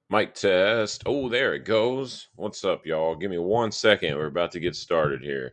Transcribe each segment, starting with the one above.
Mic test. Oh, there it goes. What's up, y'all? Give me 1 second. We're about to get started here.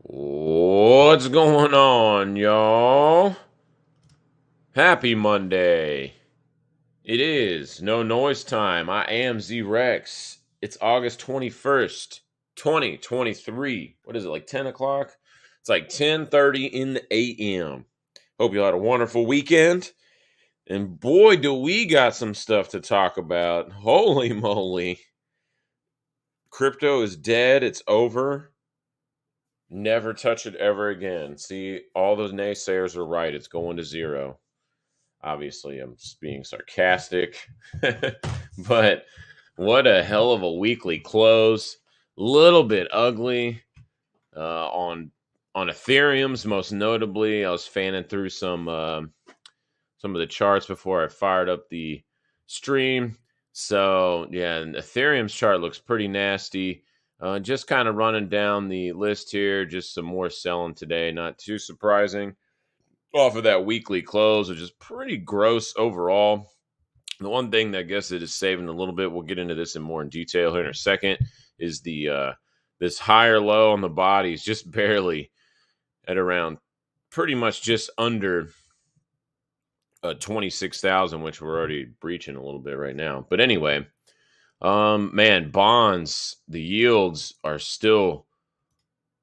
What's going on, y'all? Happy Monday. It is no noise time. I am Z Rex. It's August 21st, 2023. What is it, like 10 o'clock? It's like 10:30 in the AM. Hope you had a wonderful weekend. And boy, do we got some stuff to talk about. Holy moly. Crypto is dead. It's over. Never touch it ever again. See, all those naysayers are right. It's going to zero. Obviously, I'm just being sarcastic. But what a hell of a weekly close. Little bit ugly on Ethereum's most notably. I was fanning through some of the charts before I fired up the stream. So yeah, and Ethereum's chart looks pretty nasty. Just kind of running down the list here. Just some more selling today. Not too surprising. Off of that weekly close, which is pretty gross overall. The one thing that I guess it is saving a little bit, we'll get into this in more in detail here in a second, is the this higher low on the bodies, just barely at around pretty much just under 26,000, which we're already breaching a little bit right now. But anyway, man, bonds, the yields are still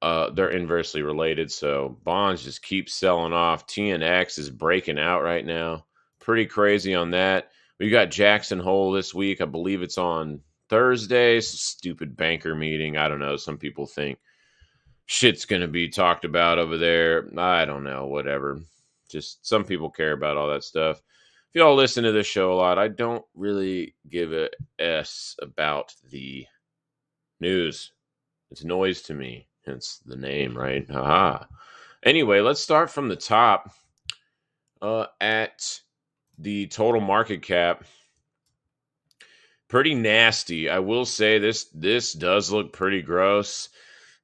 they're inversely related. So bonds just keep selling off. TNX is breaking out right now. Pretty crazy on that. We got Jackson Hole this week. I believe it's on Thursday. Stupid banker meeting. I don't know. Some people think shit's going to be talked about over there. I don't know. Whatever. Just some people care about all that stuff. If y'all listen to this show a lot, I don't really give a S about the news. It's noise to me. Hence the name, right? Haha. Anyway, let's start from the top. At the total market cap, pretty nasty. I will say this does look pretty gross.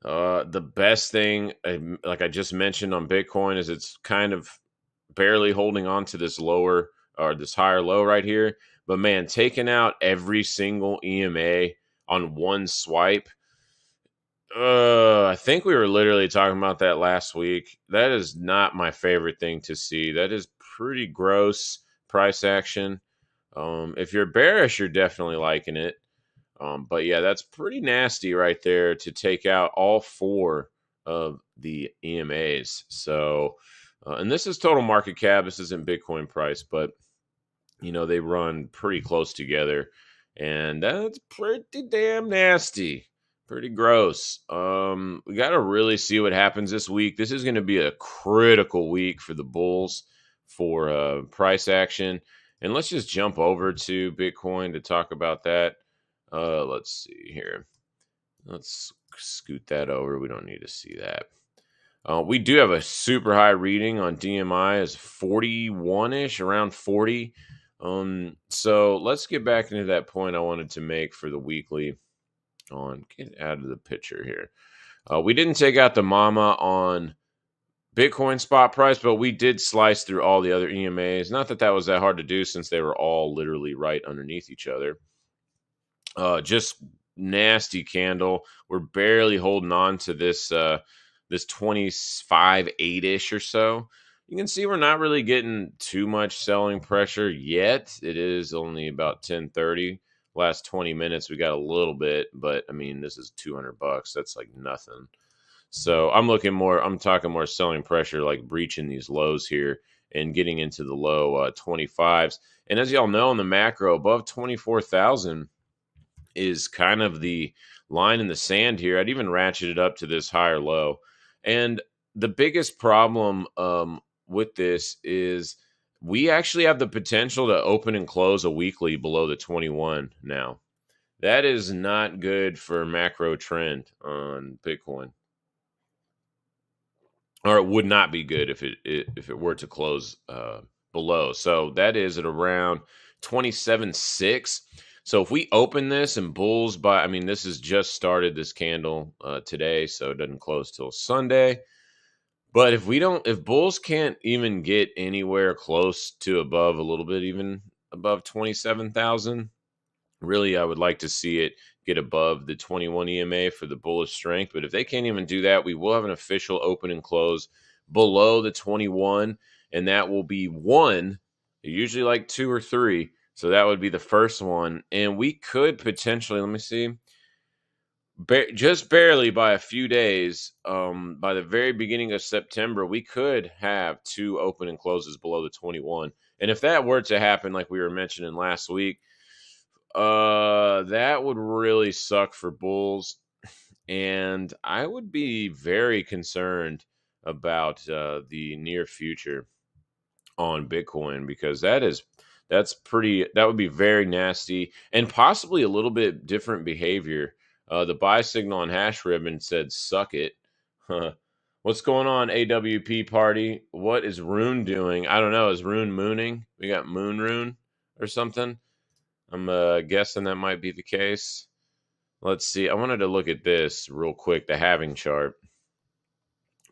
The best thing, like I just mentioned on Bitcoin, is it's kind of barely holding on to this lower or this higher low right here. But man, taking out every single EMA on one swipe. I think we were literally talking about that last week. That is not my favorite thing to see. That is pretty gross price action. If you're bearish, you're definitely liking it. But yeah, that's pretty nasty right there to take out all four of the EMAs. So, and this is total market cap. This isn't Bitcoin price, but they run pretty close together, and that's pretty damn nasty. Pretty gross. We got to really see what happens this week. This is going to be a critical week for the bulls for price action. And let's just jump over to Bitcoin to talk about that. Let's see here. Let's scoot that over. We don't need to see that. We do have a super high reading on DMI as 41-ish, around 40. So let's get back into that point I wanted to make for the weekly. Get out of the picture here. We didn't take out the mama on Bitcoin spot price, but we did slice through all the other EMAs. Not that that was that hard to do since they were all literally right underneath each other. Just nasty candle. We're barely holding on to this 25 8-ish or so. You can see we're not really getting too much selling pressure yet. It is only about 10:30. Last 20 minutes we got a little bit, but I mean this is $200. That's like nothing. So I'm talking more selling pressure, like breaching these lows here and getting into the low 25s. And as y'all know, in the macro, above 24,000 is kind of the line in the sand here. I'd even ratchet it up to this higher low. And the biggest problem with this is we actually have the potential to open and close a weekly below the 21 now. That is not good for macro trend on Bitcoin, or it would not be good if it were to close below. So that is at around 27.6. So if we open this and bulls by, I mean, this has just started this candle today, so it doesn't close till Sunday. But if bulls can't even get anywhere close to above a little bit, even above 27,000, really, I would like to see it get above the 21 EMA for the bullish strength. But if they can't even do that, we will have an official open and close below the 21, and that will be one, usually like two or three. So that would be the first one. And we could potentially, let me see, just barely by a few days, by the very beginning of September, we could have two open and closes below the 21. And if that were to happen, like we were mentioning last week, that would really suck for bulls, and I would be very concerned about the near future on Bitcoin because that would be very nasty and possibly a little bit different behavior. The buy signal on hash ribbon said "suck it." Huh. What's going on, AWP party? What is Rune doing? I don't know. Is Rune mooning? We got Moon Rune or something. I'm guessing that might be the case. Let's see. I wanted to look at this real quick, the halving chart,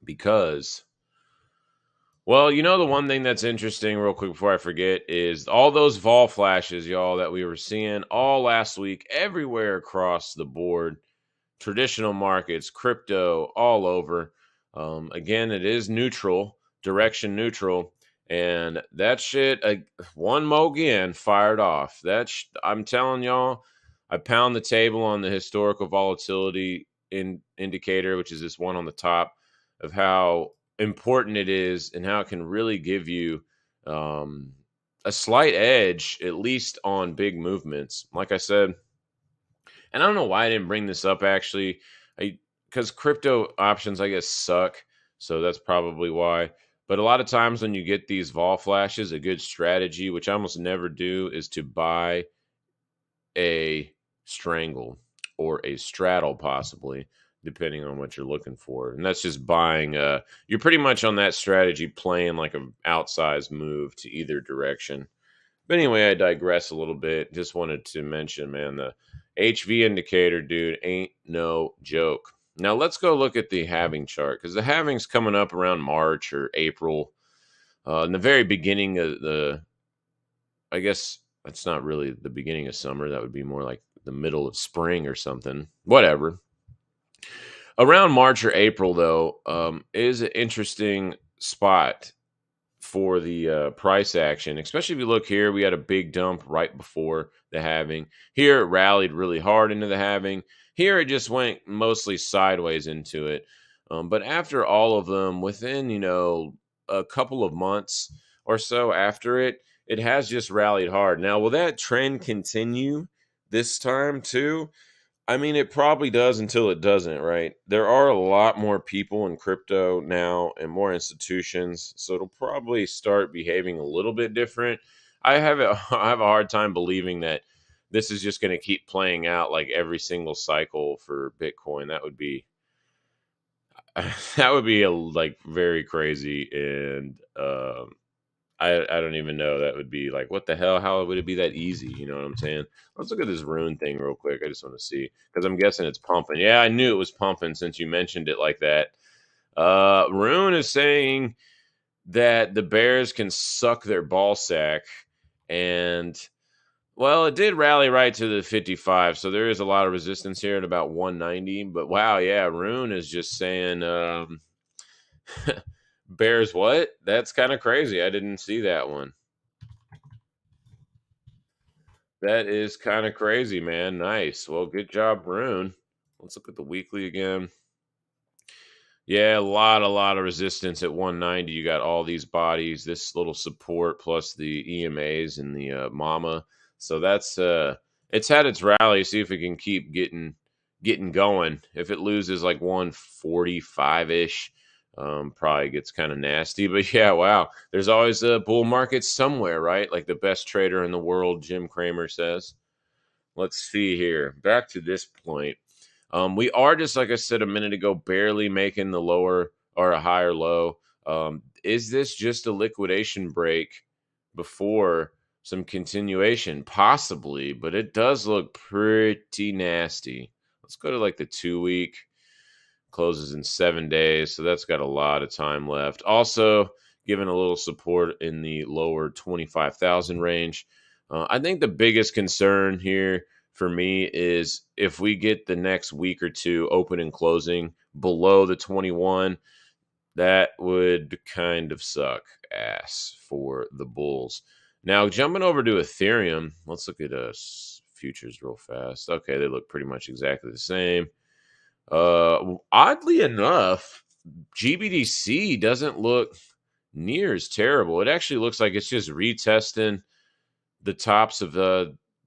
because, well, the one thing that's interesting, real quick before I forget, is all those vol flashes, y'all, that we were seeing all last week, everywhere across the board, traditional markets, crypto, all over. Again, it is neutral, direction neutral. And that shit, one mo again, fired off. I'm telling y'all, I pound the table on the historical volatility indicator, which is this one on the top, of how important it is and how it can really give you a slight edge, at least on big movements. Like I said, and I don't know why I didn't bring this up actually, because crypto options, I guess, suck. So that's probably why. But a lot of times when you get these vol flashes, a good strategy, which I almost never do, is to buy a strangle or a straddle, possibly, depending on what you're looking for. And that's just buying. You're pretty much on that strategy playing like an outsized move to either direction. But anyway, I digress a little bit. Just wanted to mention, man, the HV indicator, dude, ain't no joke. Now let's go look at the halving chart, because the halving's coming up around March or April. In the very beginning of I guess that's not really the beginning of summer. That would be more like the middle of spring or something. Whatever. Around March or April, though, is an interesting spot for the price action, especially if you look here. We had a big dump right before the halving. Here it rallied really hard into the halving. Here it just went mostly sideways into it. But after all of them, within a couple of months or so after it has just rallied hard. Now, will that trend continue this time too? I mean, it probably does until it doesn't, right? There are a lot more people in crypto now and more institutions, so it'll probably start behaving a little bit different. I have a hard time believing that this is just going to keep playing out like every single cycle for Bitcoin. That would be that would be like very crazy, and I don't even know. That would be like, what the hell? How would it be that easy? You know what I'm saying? Let's look at this rune thing real quick. I just want to see, because I'm guessing it's pumping. Yeah, I knew it was pumping since you mentioned it like that. Rune is saying that the Bears can suck their ball sack, and well, it did rally right to the 55, so there is a lot of resistance here at about 190. But wow, yeah, Rune is just saying Bears what? That's kind of crazy. I didn't see that one. That is kind of crazy, man. Nice. Well, good job, Rune. Let's look at the weekly again. Yeah, a lot of resistance at 190. You got all these bodies, this little support plus the EMAs and the Mama. So that's it's had its rally. See if it can keep getting going. If it loses like 145 ish, probably gets kind of nasty. But yeah, wow. There's always a bull market somewhere, right? Like the best trader in the world, Jim Cramer says. Let's see here. Back to this point. We are just like I said a minute ago, barely making the lower or a higher low. Is this just a liquidation break before some continuation? Possibly, but it does look pretty nasty. Let's go to like the 2 week. Closes in 7 days, so that's got a lot of time left. Also, given a little support in the lower 25,000 range. I think the biggest concern here for me is if we get the next week or two open and closing below the 21, that would kind of suck ass for the bulls. Now, jumping over to Ethereum, let's look at futures real fast. Okay, they look pretty much exactly the same. Oddly enough, GBDC doesn't look near as terrible. It actually looks like it's just retesting the tops of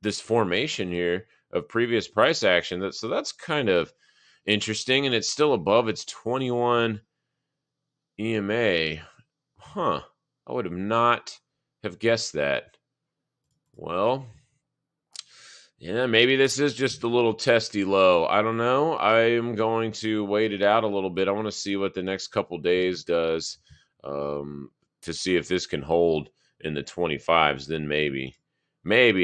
this formation here of previous price action. So that's kind of interesting, and it's still above its 21 EMA. Huh. I would have not have guessed that. Well, yeah, maybe this is just a little testy low. I don't know. I'm going to wait it out a little bit. I want to see what the next couple days does to see if this can hold in the 25s. Then maybe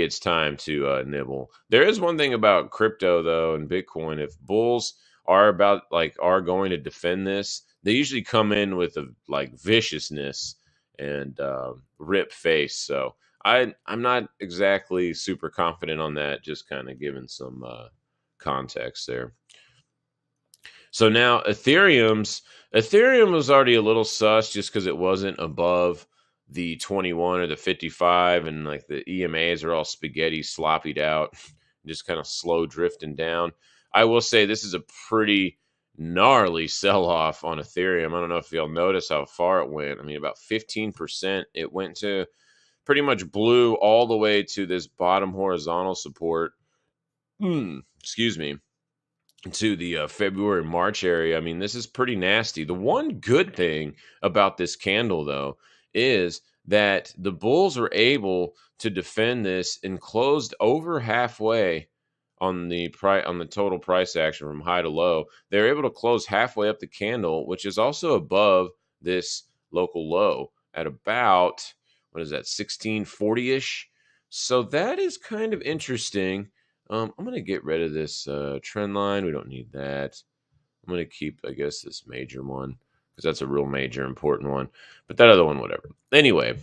it's time to nibble. There is one thing about crypto though and Bitcoin. If bulls are going to defend this, they usually come in with a like viciousness and rip face. So I'm not exactly super confident on that. Just kind of giving some context there. So now Ethereum was already a little sus just because it wasn't above the 21 or the 55, and like the EMAs are all spaghetti sloppied out, just kind of slow drifting down. I will say this is a pretty gnarly sell-off on Ethereum. I don't know if y'all notice how far it went. I mean, about 15% it went to. Pretty much blew all the way to this bottom horizontal support. Excuse me. To the February, March area. I mean, this is pretty nasty. The one good thing about this candle, though, is that the bulls were able to defend this and closed over halfway on the total price action from high to low. They're able to close halfway up the candle, which is also above this local low at about, what is that, 1640-ish? So that is kind of interesting. I'm going to get rid of this trend line. We don't need that. I'm going to keep, I guess, this major one because that's a real major important one. But that other one, whatever. Anyway,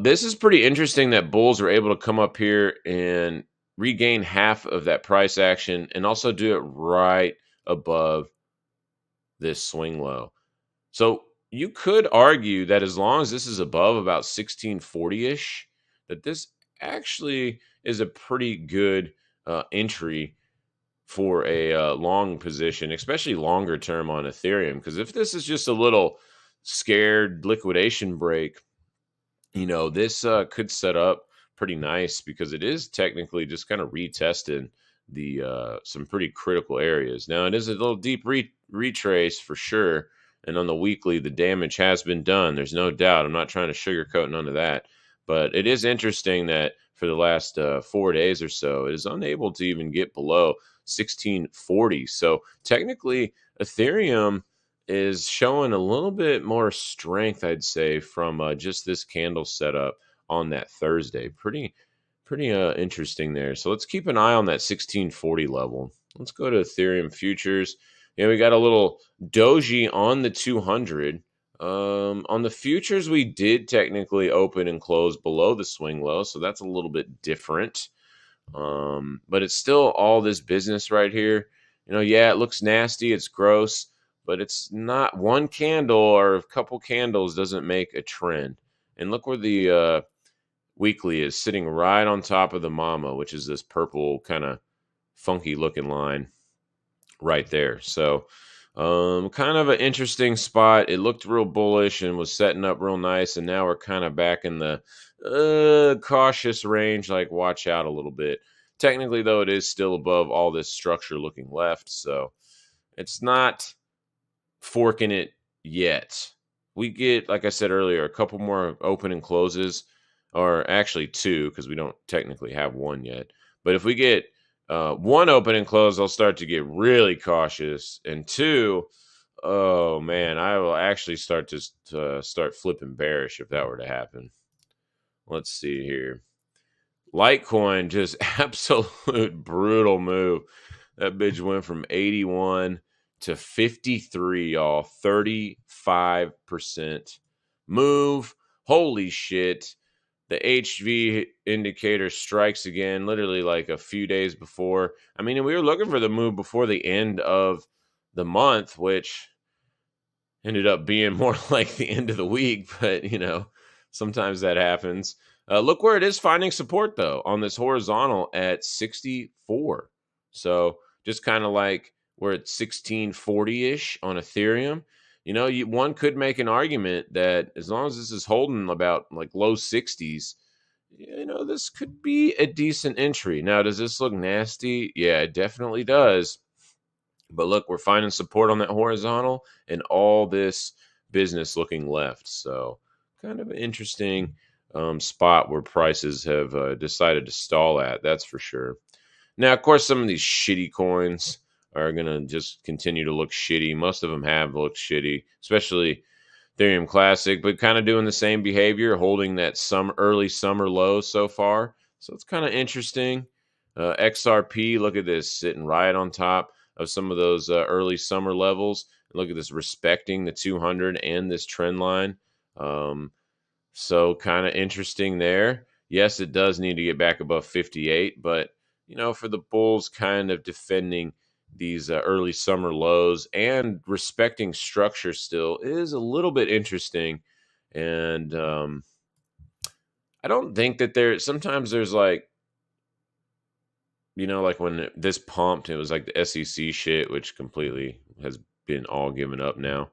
this is pretty interesting that bulls are able to come up here and regain half of that price action and also do it right above this swing low. So you could argue that as long as this is above about 1640-ish, that this actually is a pretty good entry for a long position, especially longer term on Ethereum. Because if this is just a little scared liquidation break, this could set up pretty nice because it is technically just kind of retesting the some pretty critical areas. Now it is a little deep retrace for sure. And on the weekly, the damage has been done. There's no doubt. I'm not trying to sugarcoat none of that. But it is interesting that for the last 4 days or so, it is unable to even get below 1640. So technically, Ethereum is showing a little bit more strength, I'd say, from just this candle setup on that Thursday. Pretty interesting there. So let's keep an eye on that 1640 level. Let's go to Ethereum futures. Yeah, we got a little doji on the 200. On the futures, we did technically open and close below the swing low, so that's a little bit different. But it's still all this business right here. Yeah, it looks nasty, it's gross, but it's not one candle or a couple candles doesn't make a trend. And look where the weekly is sitting right on top of the mama, which is this purple kind of funky looking line right there. So, kind of an interesting spot. It looked real bullish and was setting up real nice, and now we're kind of back in the cautious range. Like, watch out a little bit. Technically, though, it is still above all this structure looking left, so it's not forking it yet. We get, like I said earlier, a couple more open and closes, or actually two, because we don't technically have one yet. But if we get one open and close, I'll start to get really cautious. And two, oh man, I will actually start to start flipping bearish if that were to happen. Let's see here. Litecoin, just absolute brutal move. That bitch went from 81 to 53, y'all. 35% move. Holy shit. The HV indicator strikes again, literally like a few days before. I mean, we were looking for the move before the end of the month, which ended up being more like the end of the week, but sometimes that happens. Look where it is finding support, though, on this horizontal at 64. So just kind of like we're at 1640-ish on Ethereum. One could make an argument that as long as this is holding about like low 60s, this could be a decent entry. Now, does this look nasty? Yeah, it definitely does. But look, we're finding support on that horizontal and all this business looking left. So kind of an interesting spot where prices have decided to stall at. That's for sure. Now, of course, some of these shitty coins are going to just continue to look shitty. Most of them have looked shitty, especially Ethereum Classic, but kind of doing the same behavior, holding that early summer low so far. So it's kind of interesting. XRP, look at this, sitting right on top of some of those early summer levels. Look at this, respecting the 200 and this trend line. So kind of interesting there. Yes, it does need to get back above 58, but for the bulls kind of defending these early summer lows and respecting structure still is a little bit interesting. And I don't think that sometimes there's like, like when this pumped, it was like the SEC shit, which completely has been all given up now.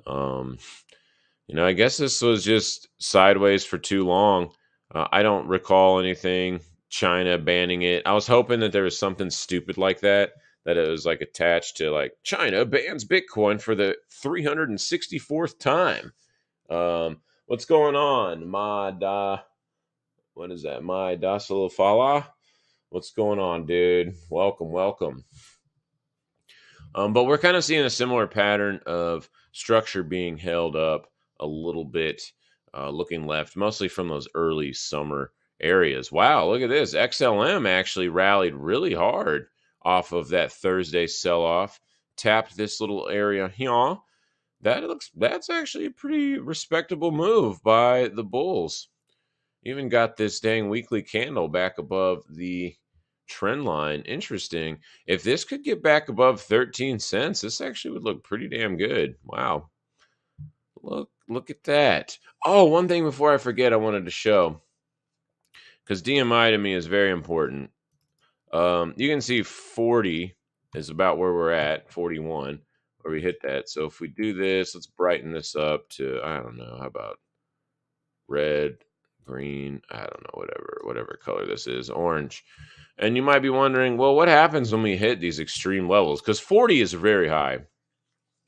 I guess this was just sideways for too long. I don't recall anything China banning it. I was hoping that there was something stupid like that it was like attached to like China bans Bitcoin for the 364th time. What's going on? What is that? My Dasalafala? What's going on, dude? Welcome. But we're kind of seeing a similar pattern of structure being held up a little bit, looking left, mostly from those early summer areas. Wow, look at this. XLM actually rallied really hard off of that Thursday sell-off, tapped this little area here. That's actually a pretty respectable move by the bulls. Even got this dang weekly candle back above the trend line. Interesting. If this could get back above 13 cents, this actually would look pretty damn good. Wow. Look at that. Oh, one thing before I forget I wanted to show, because DMI to me is very important. You can see 40 is about where we're at, 41, where we hit that. So if we do this, let's brighten this up to, I don't know, how about red, green, I don't know, whatever color this is, orange. And you might be wondering, well, what happens when we hit these extreme levels? Because 40 is very high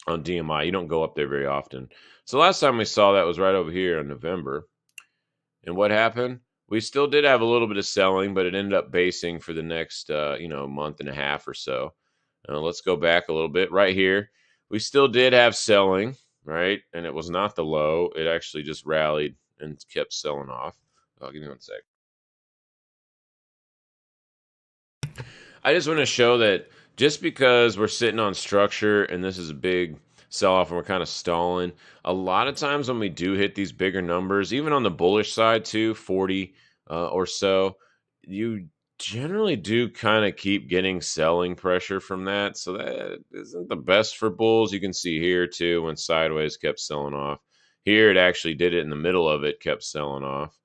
on DMI. You don't go up there very often. So last time we saw that was right over here in November. And what happened? We still did have a little bit of selling, but it ended up basing for the next, month and a half or so. Let's go back a little bit. Right here, we still did have selling, right? And it was not the low. It actually just rallied and kept selling off. Oh, give me one sec. I just want to show that just because we're sitting on structure and this is a big sell off and we're kind of stalling, a lot of times when we do hit these bigger numbers, even on the bullish side too, 40 or so, you generally do kind of keep getting selling pressure from that. So that isn't the best for bulls. You can see here too when sideways kept selling off. Here it actually did it in the middle of it, kept selling off.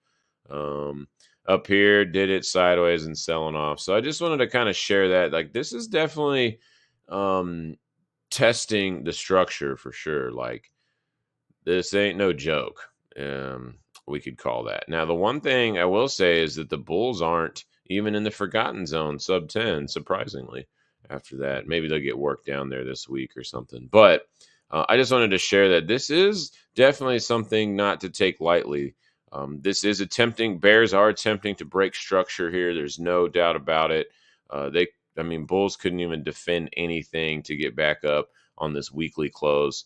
Um, Up here, did it sideways and selling off. So I just wanted to kind of share that. Like this is definitely um testing the structure for sure. Like this ain't no joke. Um, we could call that. Now, the one thing I will say is that the Bulls aren't even in the forgotten zone, sub 10, surprisingly. After that, maybe they'll get worked down there this week or something. But I just wanted to share that this is definitely something not to take lightly. This is attempting, Bears are attempting to break structure here. There's no doubt about it. I mean, Bulls couldn't even defend anything to get back up on this weekly close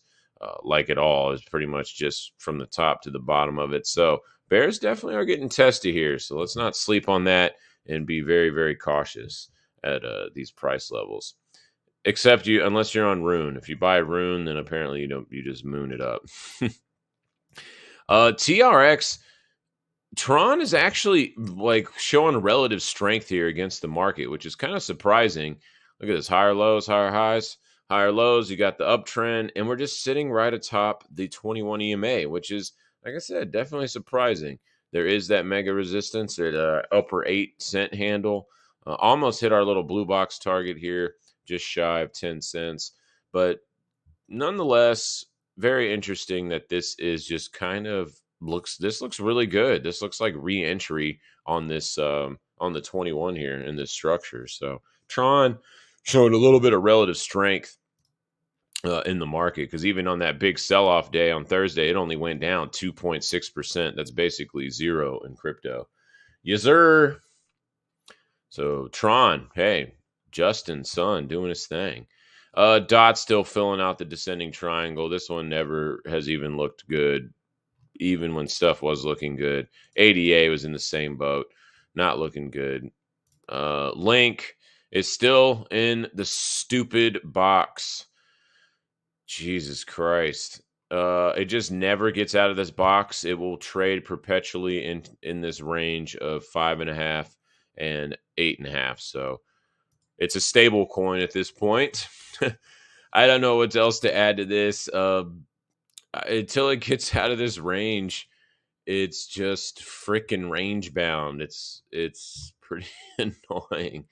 like at all. Is pretty much just from the top to the bottom of it. So Bears definitely are getting testy here. So let's not sleep on that and be very, very cautious at these price levels. Except you, unless you're on Rune. If you buy Rune, then apparently you don't. You just moon it up. TRX Tron is actually like showing relative strength here against the market, which is kind of surprising. Look at this: higher lows, higher highs, higher lows. You got the uptrend, and we're just sitting right atop the 21 EMA, which is, like I said, definitely surprising. There is that mega resistance at upper 8-cent handle. Almost hit our little blue box target here, just shy of 10 cents. But nonetheless, very interesting that this is just kind of looks really good. This looks like re-entry on this on the 21 here in this structure. So Tron showing a little bit of relative strength in the market, because even on that big sell-off day on Thursday, it only went down 2.6%. That's basically zero in crypto. Yes, sir. So Tron, hey, Justin Sun doing his thing. Dot still filling out the descending triangle. This one never has even looked good, even when stuff was looking good. ADA was in the same boat, not looking good. Link is still in the stupid box. Jesus Christ. It just never gets out of this box. It will trade perpetually in this range of 5.5 and 8.5. So it's a stable coin at this point. I don't know what else to add to this. Until it gets out of this range, it's just freaking range bound. It's pretty annoying.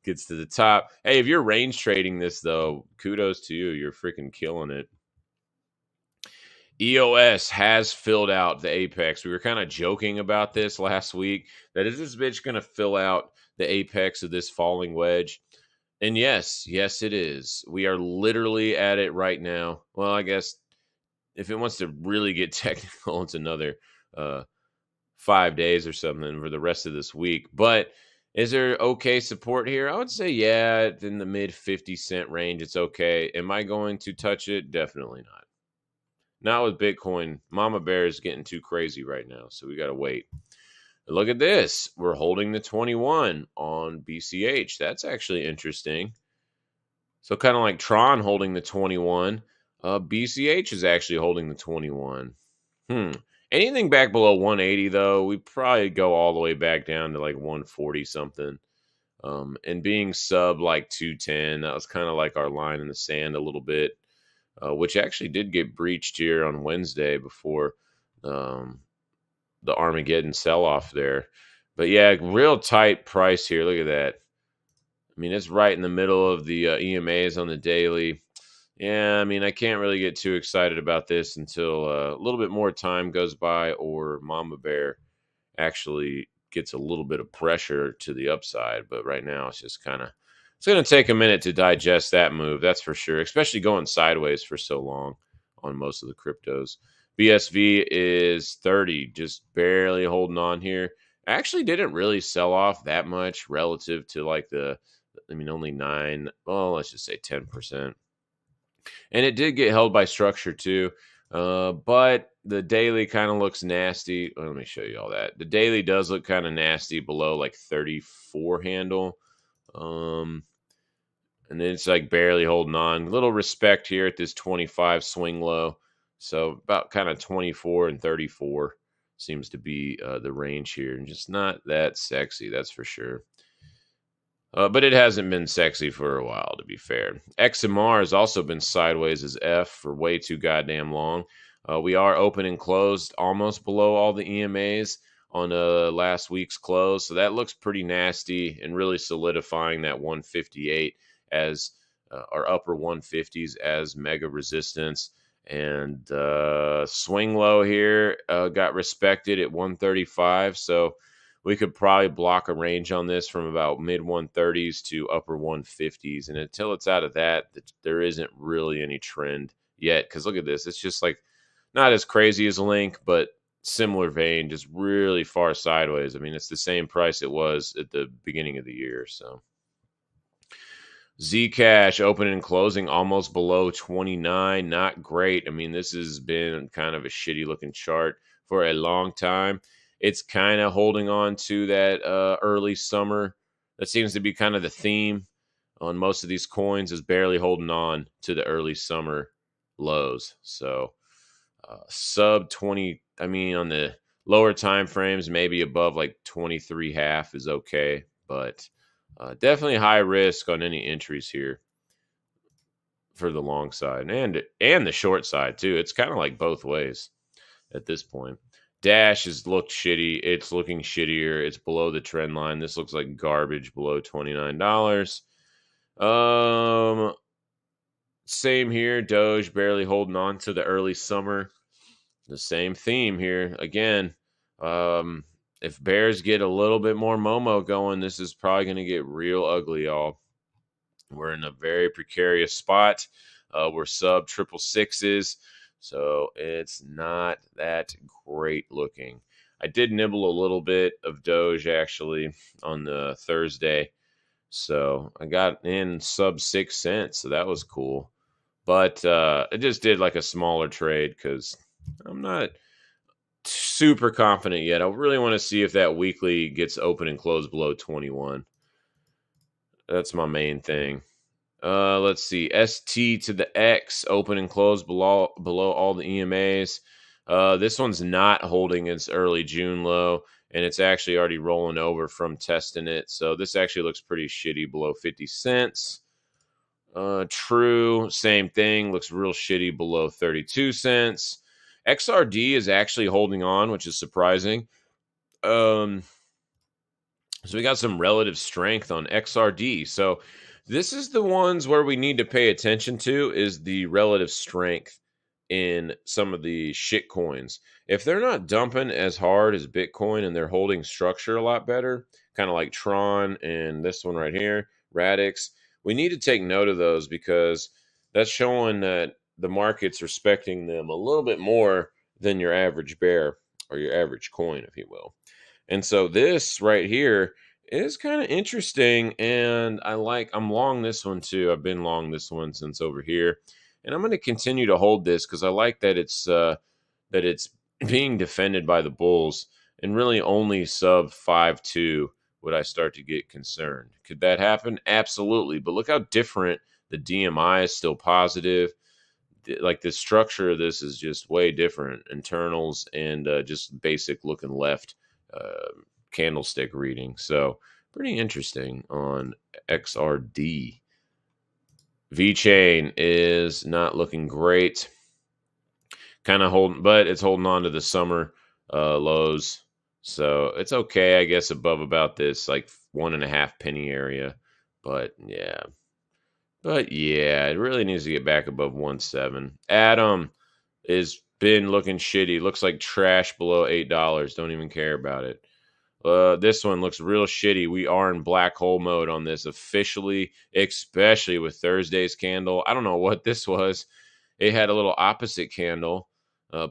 Gets to the top. Hey, if you're range trading this though, kudos to you. You're freaking killing it. EOS has filled out the apex. We were kind of joking about this last week. That is this bitch going to fill out the apex of this falling wedge? And yes, it is. We are literally at it right now. Well, I guess if it wants to really get technical, it's another 5 days or something for the rest of this week. But is there okay support here? I would say, yeah, in the mid 50-cent range, it's okay. Am I going to touch it? Definitely not. Not with Bitcoin. Mama Bear is getting too crazy right now, so we got to wait. Look at this. We're holding the 21 on BCH. That's actually interesting. So kind of like Tron holding the 21. BCH is actually holding the 21. Anything back below 180, though, we probably go all the way back down to like 140 something. And being sub like 210, that was kind of like our line in the sand a little bit, which actually did get breached here on Wednesday before the Armageddon sell-off there. But yeah, real tight price here. Look at that. I mean, it's right in the middle of the EMAs on the daily. Yeah, I mean, I can't really get too excited about this until a little bit more time goes by or Mama Bear actually gets a little bit of pressure to the upside. But right now, it's just kind of, it's going to take a minute to digest that move. That's for sure, especially going sideways for so long on most of the cryptos. BSV is 30, just barely holding on here. Actually didn't really sell off that much relative to like only 9, well, let's just say 10%. And it did get held by structure too. But the daily kind of looks nasty. Let me show you all that. The daily does look kind of nasty below like 34 handle. And then it's like barely holding on. Little respect here at this 25 swing low. So about kind of 24 and 34 seems to be the range here. And just not that sexy, that's for sure. But it hasn't been sexy for a while, to be fair. XMR has also been sideways as F for way too goddamn long. We are open and closed almost below all the EMAs on last week's close. So that looks pretty nasty and really solidifying that 158 as our upper 150s as mega resistance. And swing low here got respected at 135. So we could probably block a range on this from about mid 130s to upper 150s. And until it's out of that, there isn't really any trend yet. Because look at this. It's just like not as crazy as Link, but similar vein, just really far sideways. I mean, it's the same price it was at the beginning of the year. So Zcash opening and closing almost below 29. Not great. I mean, this has been kind of a shitty looking chart for a long time. It's kind of holding on to that early summer. That seems to be kind of the theme on most of these coins, is barely holding on to the early summer lows. So sub 20, I mean, on the lower time frames, maybe above like 23 half is okay, but definitely high risk on any entries here for the long side and the short side too. It's kind of like both ways at this point. Dash has looked shitty. It's looking shittier. It's below the trend line. This looks like garbage below $29. Same here. Doge barely holding on to the early summer. The same theme here. Again, if bears get a little bit more Momo going, this is probably going to get real ugly, y'all. We're in a very precarious spot. We're sub triple sixes. So it's not that great looking. I did nibble a little bit of Doge actually on the Thursday. So I got in sub 6 cents. So that was cool. But I just did like a smaller trade because I'm not super confident yet. I really want to see if that weekly gets open and closed below 21. That's my main thing. Let's see. ST to the X open and close below all the EMAs. This one's not holding its early June low, and it's actually already rolling over from testing it. So this actually looks pretty shitty below 50 cents. True, same thing. Looks real shitty below 32 cents. XRD is actually holding on, which is surprising. So we got some relative strength on XRD. So this is the ones where we need to pay attention to, is the relative strength in some of the shit coins. If they're not dumping as hard as Bitcoin and they're holding structure a lot better, kind of like Tron and this one right here, Radix, we need to take note of those because that's showing that the market's respecting them a little bit more than your average bear or your average coin, if you will. And so this right here is kind of interesting, and I'm long this one too. I've been long this one since over here, and I'm going to continue to hold this because I like that it's being defended by the bulls, and really only sub 5.2 would I start to get concerned. Could that happen? Absolutely, but look how different the DMI is. Still positive. Like the structure of this is just way different. Internals and just basic looking left candlestick reading. So pretty interesting on XRD. VeChain is not looking great. Kind of holding, but it's holding on to the summer lows. So it's okay, I guess, above about this like 1.5 penny area. But yeah. It really needs to get back above 1.7. Atom is been looking shitty. Looks like trash below $8. Don't even care about it. This one looks real shitty. We are in black hole mode on this officially, especially with Thursday's candle. I don't know what this was. It had a little opposite candle.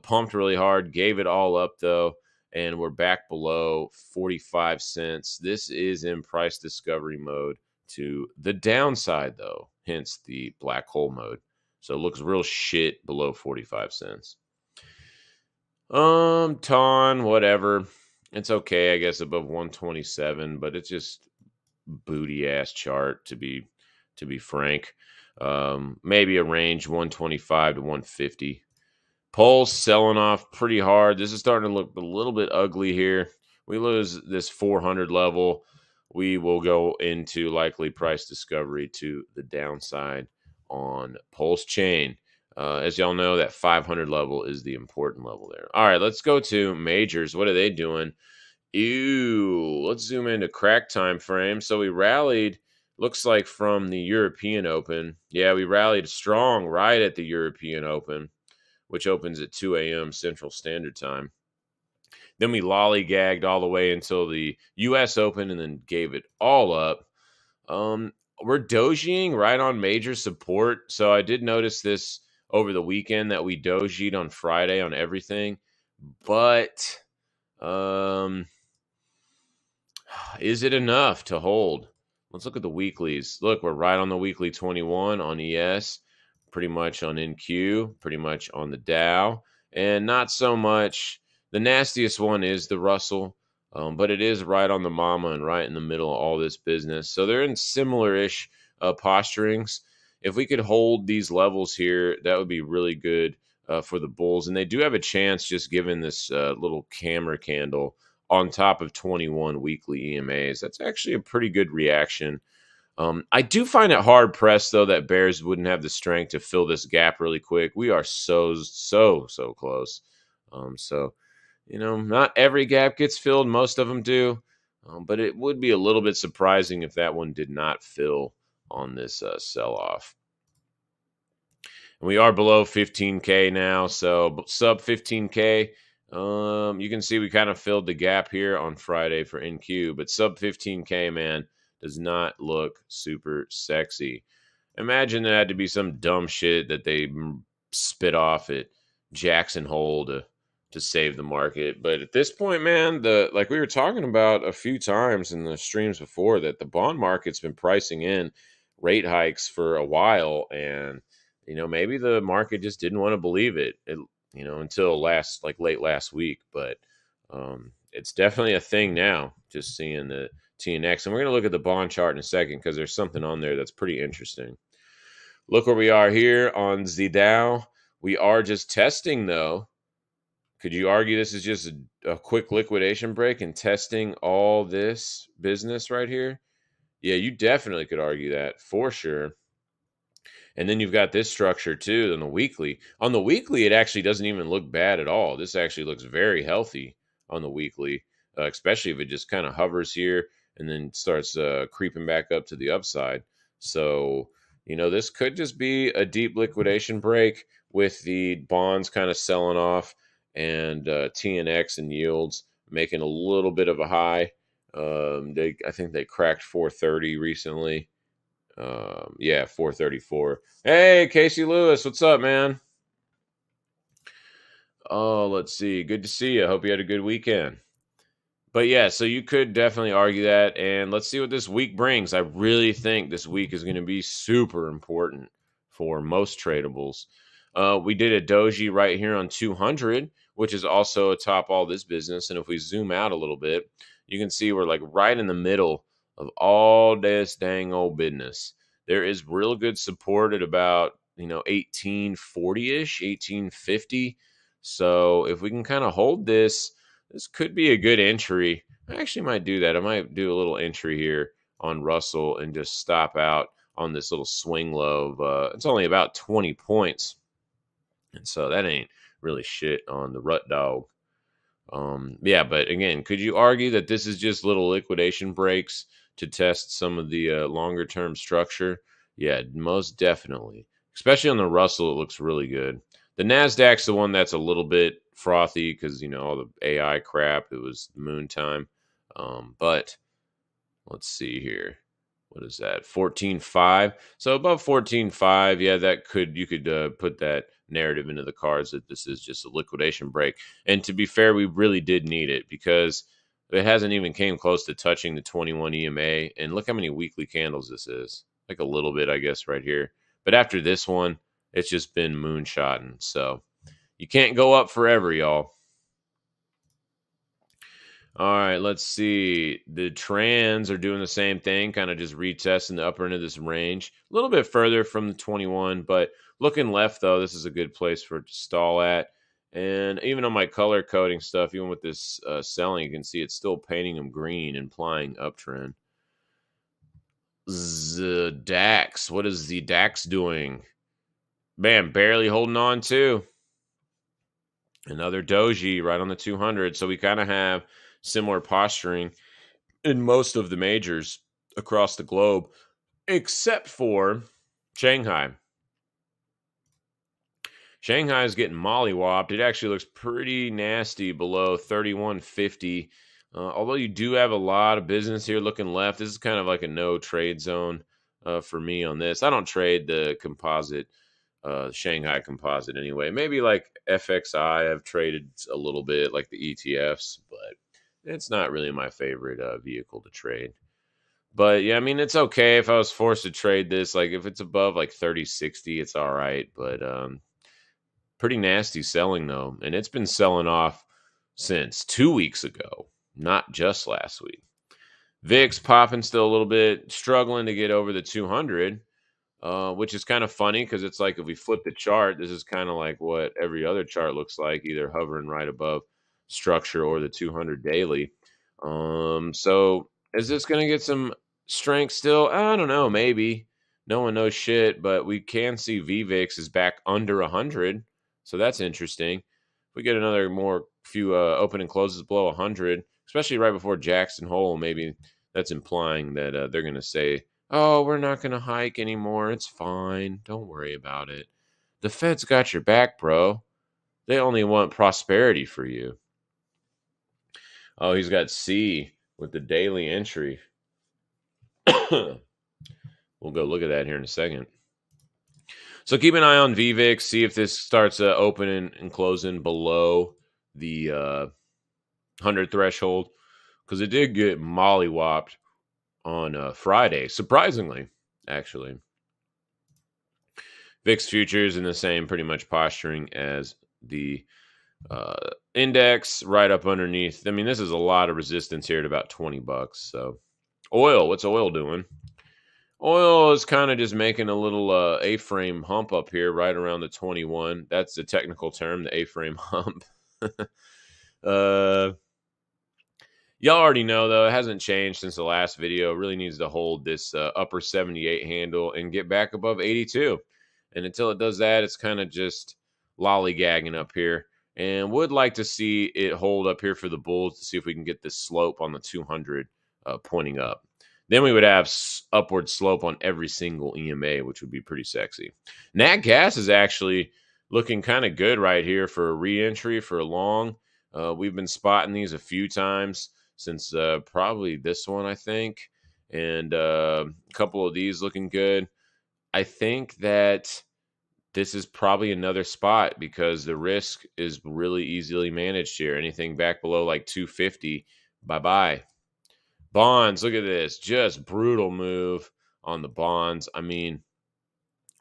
Pumped really hard, gave it all up though, and we're back below 45 cents. This is in price discovery mode to the downside though, hence the black hole mode. So it looks real shit below 45 cents. Ton, whatever. It's okay, I guess, above 127, but it's just booty ass chart to be to be frank. Maybe a range 125 to 150. Poles selling off pretty hard. This is starting to look a little bit ugly here. We lose this 400 level, we will go into likely price discovery to the downside on Pulse Chain. As y'all know, that 500 level is the important level there. All right, let's go to majors. What are they doing? Ew, let's zoom into crack time frame. So we rallied, looks like from the European Open. Yeah, we rallied strong right at the European Open, which opens at 2 a.m. Central Standard Time. Then we lollygagged all the way until the U.S. Open and then gave it all up. We're dojiing right on major support. So I did notice this over the weekend that we dojied on Friday on everything. But is it enough to hold? Let's look at the weeklies. Look, we're right on the weekly 21 on ES, pretty much on NQ, pretty much on the Dow, and not so much. The nastiest one is the Russell, but it is right on the mama and right in the middle of all this business. So they're in similar-ish posturings. If we could hold these levels here, that would be really good for the bulls. And they do have a chance, just given this little camera candle on top of 21 weekly EMAs. That's actually a pretty good reaction. I do find it hard pressed, though, that bears wouldn't have the strength to fill this gap really quick. We are so close. So, not every gap gets filled. Most of them do. But it would be a little bit surprising if that one did not fill on this sell-off. And we are below 15K now, so sub 15K. You can see we kind of filled the gap here on Friday for NQ, but sub 15K, man, does not look super sexy. Imagine there had to be some dumb shit that they spit off at Jackson Hole to save the market. But at this point, man, like we were talking about a few times in the streams before, that the bond market's been pricing in rate hikes for a while, and maybe the market just didn't want to believe it. Until late last week, but it's definitely a thing now, just seeing the TNX. And we're going to look at the bond chart in a second because there's something on there that's pretty interesting. Look where we are here on the Dow. We are just testing, though. Could you argue this is just a quick liquidation break and testing all this business right here? Yeah, you definitely could argue that for sure. And then you've got this structure too on the weekly. On the weekly, it actually doesn't even look bad at all. This actually looks very healthy on the weekly, especially if it just kind of hovers here and then starts creeping back up to the upside. So, this could just be a deep liquidation break with the bonds kind of selling off and TNX and yields making a little bit of a high. I think they cracked 430 recently. 434. Hey, Casey Lewis, what's up, man? Oh, let's see. Good to see you. Hope you had a good weekend. But yeah, so you could definitely argue that, and let's see what this week brings. I really think this week is going to be super important for most tradables. We did a doji right here on 200, which is also atop all this business. And if we zoom out a little bit, you can see we're like right in the middle of all this dang old business. There is real good support at about 1840-ish, 1850. So if we can kind of hold this could be a good entry. I actually might do that. I might do a little entry here on Russell and just stop out on this little swing low of it's only about 20 points. And so that ain't really shit on the Rut Dog. Yeah, but again, could you argue that this is just little liquidation breaks to test some of the longer term structure? Yeah, most definitely. Especially on the Russell, it looks really good. The NASDAQ's the one that's a little bit frothy because, all the AI crap. It was moon time. But let's see here. What is that? 14.5. So above 14.5, yeah, you could put that narrative into the cards that this is just a liquidation break. And to be fair, we really did need it because it hasn't even came close to touching the 21 EMA. And look how many weekly candles this is. Like a little bit, I guess, right here. But after this one, it's just been moonshotting. So you can't go up forever, y'all. All right, let's see. The trans are doing the same thing, kind of just retesting the upper end of this range. A little bit further from the 21, but looking left, though, this is a good place for it to stall at. And even on my color coding stuff, even with this selling, you can see it's still painting them green, implying uptrend. The DAX. What is the DAX doing? Man, barely holding on to. Another doji right on the 200. So we kind of have similar posturing in most of the majors across the globe, except for Shanghai. Shanghai is getting mollywopped. It actually looks pretty nasty below 3150. Although you do have a lot of business here looking left, this is kind of like a no trade zone for me on this. I don't trade the composite, Shanghai composite anyway. Maybe like FXI, I've traded a little bit, like the ETFs, but it's not really my favorite vehicle to trade. But yeah, I mean, it's okay if I was forced to trade this. Like if it's above like 3060, it's all right. But pretty nasty selling though, and it's been selling off since 2 weeks ago, not just last week. VIX popping still a little bit, struggling to get over the 200, which is kind of funny because it's like if we flip the chart, this is kind of like what every other chart looks like, either hovering right above structure or the 200 daily. So is this going to get some strength still? I don't know, maybe. No one knows shit, but we can see VVIX is back under 100. So that's interesting. If we get another more few open and closes below 100, especially right before Jackson Hole, maybe that's implying that they're going to say, oh, we're not going to hike anymore. It's fine. Don't worry about it. The Fed's got your back, bro. They only want prosperity for you. Oh, he's got C with the daily entry. We'll go look at that here in a second. So keep an eye on VVIX. See if this starts opening and closing below the 100 threshold, because it did get mollywopped on Friday, surprisingly, actually. VIX futures in the same pretty much posturing as the index, right up underneath. I mean, this is a lot of resistance here at about $20. So oil, what's oil doing? Oil is kind of just making a little A-frame hump up here right around the 21. That's the technical term, the A-frame hump. Y'all already know, though, it hasn't changed since the last video. It really needs to hold this upper 78 handle and get back above 82. And until it does that, it's kind of just lollygagging up here. And would like to see it hold up here for the bulls to see if we can get this slope on the 200 pointing up. Then we would have upward slope on every single EMA, which would be pretty sexy. Nat gas is actually looking kind of good right here for a re-entry for a long. We've been spotting these a few times since probably this one, I think. And a couple of these looking good. I think that this is probably another spot because the risk is really easily managed here. Anything back below like 250, bye-bye. Bonds, look at this. Just brutal move on the bonds. I mean,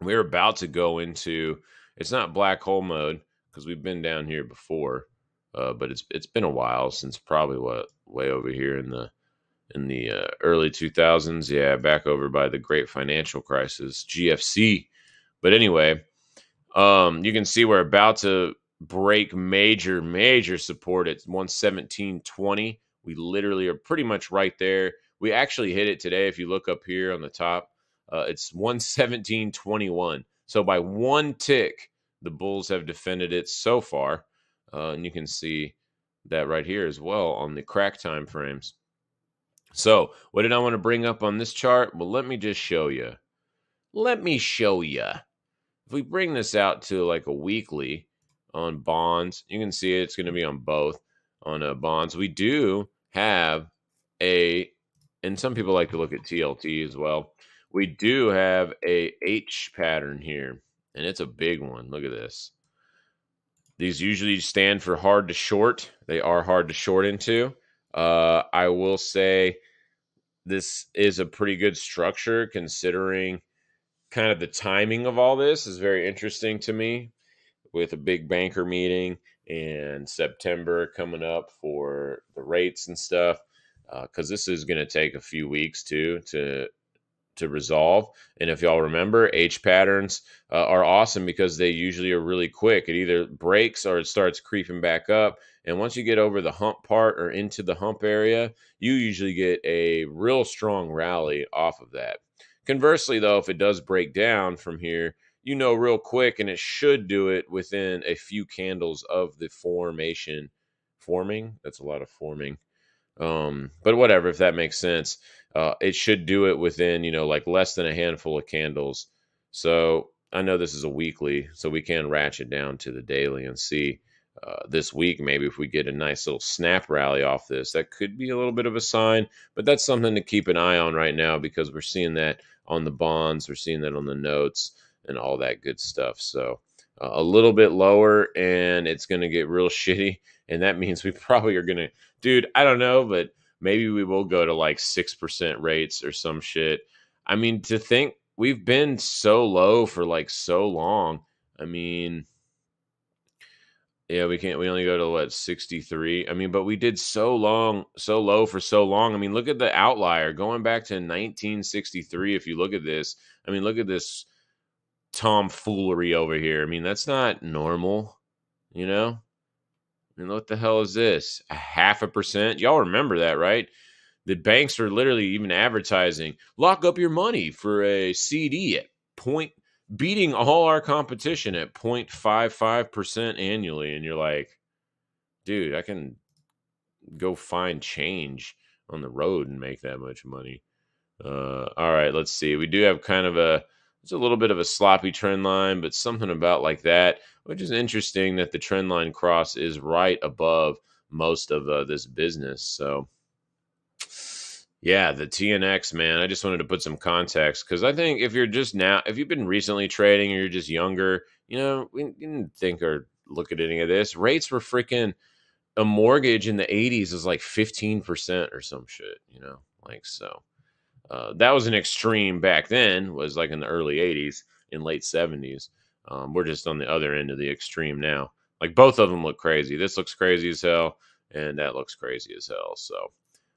we're about to go into, it's not black hole mode because we've been down here before, but it's been a while since probably way over here in the early 2000s. Yeah, back over by the Great Financial Crisis, GFC. But anyway, you can see we're about to break major support at 117.20. We literally are pretty much right there. We actually hit it today. If you look up here on the top, it's 117.21. So by one tick, the bulls have defended it so far. And you can see that right here as well on the crack time frames. So what did I want to bring up on this chart? Well, let me just show you. Let me show you. If we bring this out to like a weekly on bonds, you can see it's going to be on both. On bonds, we do have and some people like to look at TLT as well. We do have a H pattern here, and it's a big one. Look at this. These usually stand for hard to short. They are hard to short into. I will say this is a pretty good structure considering kind of the timing of all this is very interesting to me with a big banker meeting and September coming up for the rates and stuff, because this is going to take a few weeks too to resolve. And if y'all remember, H patterns are awesome because they usually are really quick. It either breaks or it starts creeping back up. And once you get over the hump part or into the hump area, you usually get a real strong rally off of that. Conversely, though, if it does break down from here, you know, real quick, and it should do it within a few candles of the formation. Forming? That's a lot of forming. But whatever, if that makes sense, it should do it within, you know, like less than a handful of candles. So I know this is a weekly, so we can ratchet down to the daily and see this week, maybe if we get a nice little snap rally off this, that could be a little bit of a sign, but that's something to keep an eye on right now because we're seeing that on the bonds, we're seeing that on the notes and all that good stuff. So a little bit lower and it's going to get real shitty. And that means we probably are going to, dude, I don't know, but maybe we will go to like 6% rates or some shit. I mean, to think we've been so low for like so long. I mean, yeah, we only go to what, 63. I mean, but we did so low for so long. I mean, look at the outlier going back to 1963. If you look at this, I mean, look at this tomfoolery over here. I mean, that's not normal, you know? I mean, what the hell is this? A 0.5%? Y'all remember that, right? The banks are literally even advertising, lock up your money for a CD at point, beating all our competition at 0.55% annually. And you're like, dude, I can go find change on the road and make that much money. All right, let's see. We do have kind of it's a little bit of a sloppy trend line, but something about like that, which is interesting that the trend line cross is right above most of this business. So, yeah, the TNX, man, I just wanted to put some context because I think if you've been recently trading or you're just younger, you know, we didn't think or look at any of this. Rates were freaking, a mortgage in the 80s is like 15% or some shit, you know, like so. That was an extreme back then, was like in the early 80s and late 70s. We're just on the other end of the extreme now. Like both of them look crazy. This looks crazy as hell, and that looks crazy as hell. So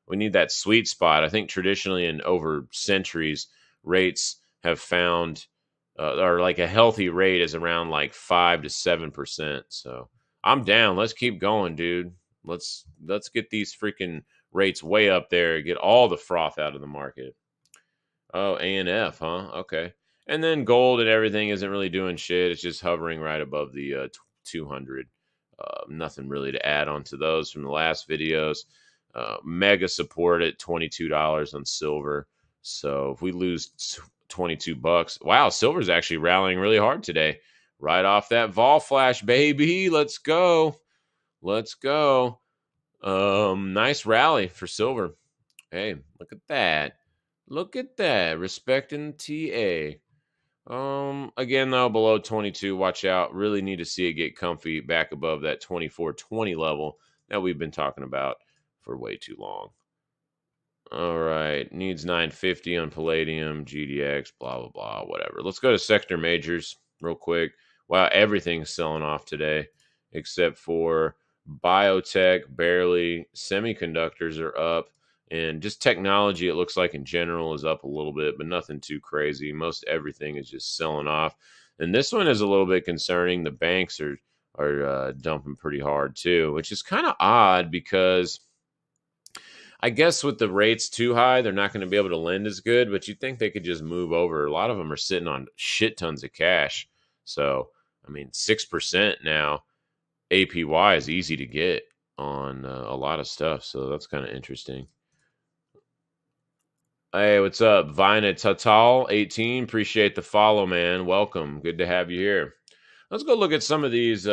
we need that sweet spot. I think traditionally and over centuries, rates have found, or like a healthy rate is around like 5 to 7%. So I'm down. Let's keep going, dude. Let's get these freaking rates way up there, get all the froth out of the market. Oh, ANF, huh? Okay. And then gold and everything isn't really doing shit. It's just hovering right above the 200. Nothing really to add on to those from the last videos. Mega support at $22 on silver. So if we lose $22, wow, silver's actually rallying really hard today. Right off that vol flash, baby. Let's go. Let's go. Nice rally for silver. Hey, look at that. Look at that. Respecting TA. Again though, below 22, watch out. Really need to see it get comfy back above that 24.20 level that we've been talking about for way too long. All right, needs 950 on palladium, GDX, blah blah blah, whatever. Let's go to sector majors real quick. Wow, everything's selling off today except for biotech, barely. Semiconductors are up, and just technology, it looks like in general, is up a little bit, but nothing too crazy. Most everything is just selling off, and this one is a little bit concerning. The banks are dumping pretty hard too, which is kind of odd because I guess with the rates too high, they're not going to be able to lend as good, but you'd think they could just move over. A lot of them are sitting on shit tons of cash. So, I mean, 6% now, APY is easy to get on a lot of stuff. So that's kind of interesting. Hey, what's up? Vina Tatal 18. Appreciate the follow, man. Welcome. Good to have you here. Let's go look at some of these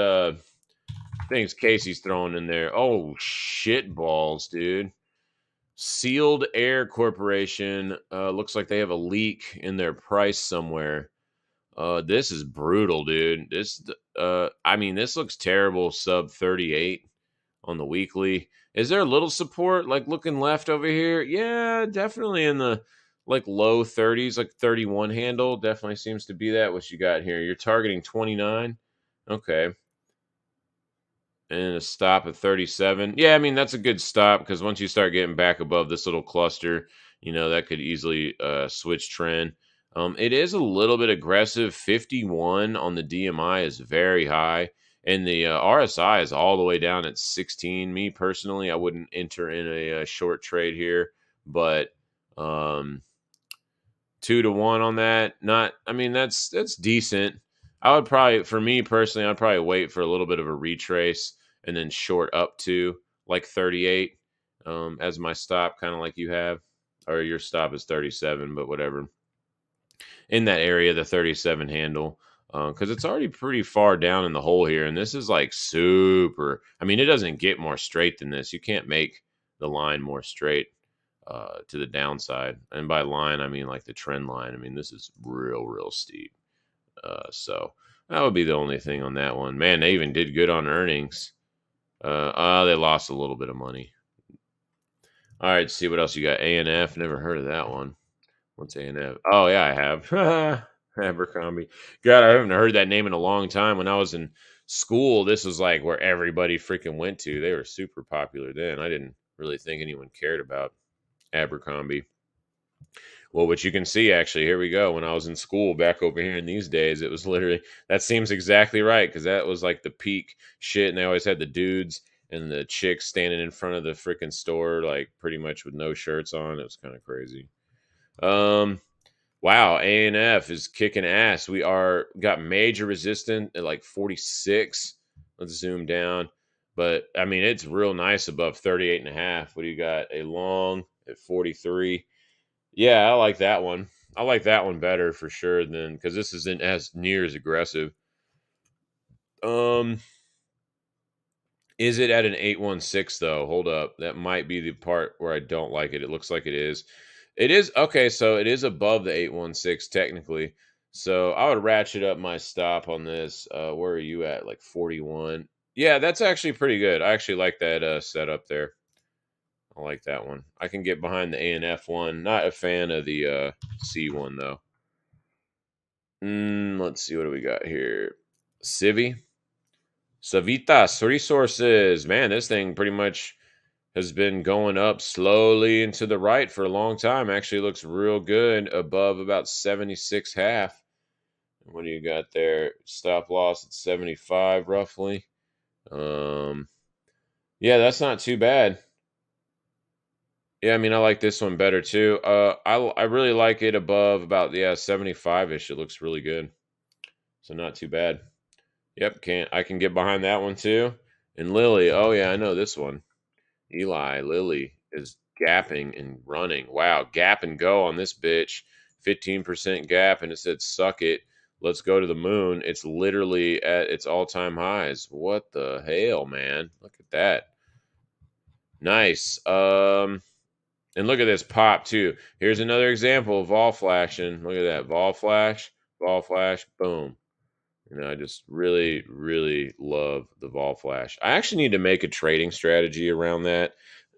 things Casey's throwing in there. Oh, shit balls, dude. Sealed Air Corporation looks like they have a leak in their price somewhere. This is brutal, dude. I mean, this looks terrible. Sub 38 on the weekly. Is there a little support, like looking left over here? Yeah, definitely in the like low 30s, like 31 handle. Definitely seems to be that. What you got here? You're targeting 29. Okay. and a stop at 37. Yeah, I mean, that's a good stop because once you start getting back above this little cluster, that could easily switch trend. It is a little bit aggressive. 51 on the DMI is very high, and the RSI is all the way down at 16. Me personally, I wouldn't enter in a short trade here, but 2 to 1 on that. Not, I mean, that's decent. I would probably, for me personally, I'd probably wait for a little bit of a retrace and then short up to like 38 as my stop, kind of like you have, or your stop is 37, but whatever. In that area, the 37 handle, because it's already pretty far down in the hole here, and this is like super. I mean, it doesn't get more straight than this. You can't make the line more straight to the downside. And by line, I mean like the trend line. I mean, this is real steep. So that would be the only thing on that one. Man, they even did good on earnings. They lost a little bit of money. All right, see what else you got. A&F, never heard of that one. What's A&F? Oh, yeah, I have. Abercrombie. God, I haven't heard that name in a long time. When I was in school, this was like where everybody freaking went to. They were super popular then. I didn't really think anyone cared about Abercrombie. Well, which you can see actually, here we go. When I was in school back over here in these days, it was literally that seems exactly right because that was like the peak shit, and they always had the dudes and the chicks standing in front of the freaking store, like pretty much with no shirts on. It was kind of crazy. Um, wow, A&F is kicking ass. We are got major resistance at like 46. Let's zoom down. But I mean, it's real nice above 38 and a half. What do you got? A long at 43. Yeah, I like that one. I like that one better for sure than because this isn't as near as aggressive. Um, is it at an 816 though? Hold up. That might be the part where I don't like it. It looks like it is. It is okay, so it is above the 816 technically. So I would ratchet up my stop on this. Where are you at? Like 41. Yeah, that's actually pretty good. I actually like that setup there. I like that one. I can get behind the A&F one. Not a fan of the C one though. Let's see what do we got here. Civi, Savitas Resources. Man, this thing pretty much has been going up slowly and to the right for a long time. Actually looks real good above about 76 half. What do you got there? Stop loss at 75 roughly. Um yeah, that's not too bad. Yeah, I mean I like this one better too. I really like it above about 75ish. It looks really good. So not too bad. Yep, I can get behind that one too. And Lily, oh yeah, I know this one. Eli Lilly is gapping and running. Wow, gap and go on this bitch. 15% gap, and it said suck it. Let's go to the moon. It's literally at its all-time highs. What the hell, man? Look at that. Nice. And look at this pop too. Here's another example of vol flashing. Look at that. Vol flash, boom. I just really love the vol flash. I actually need to make a trading strategy around that.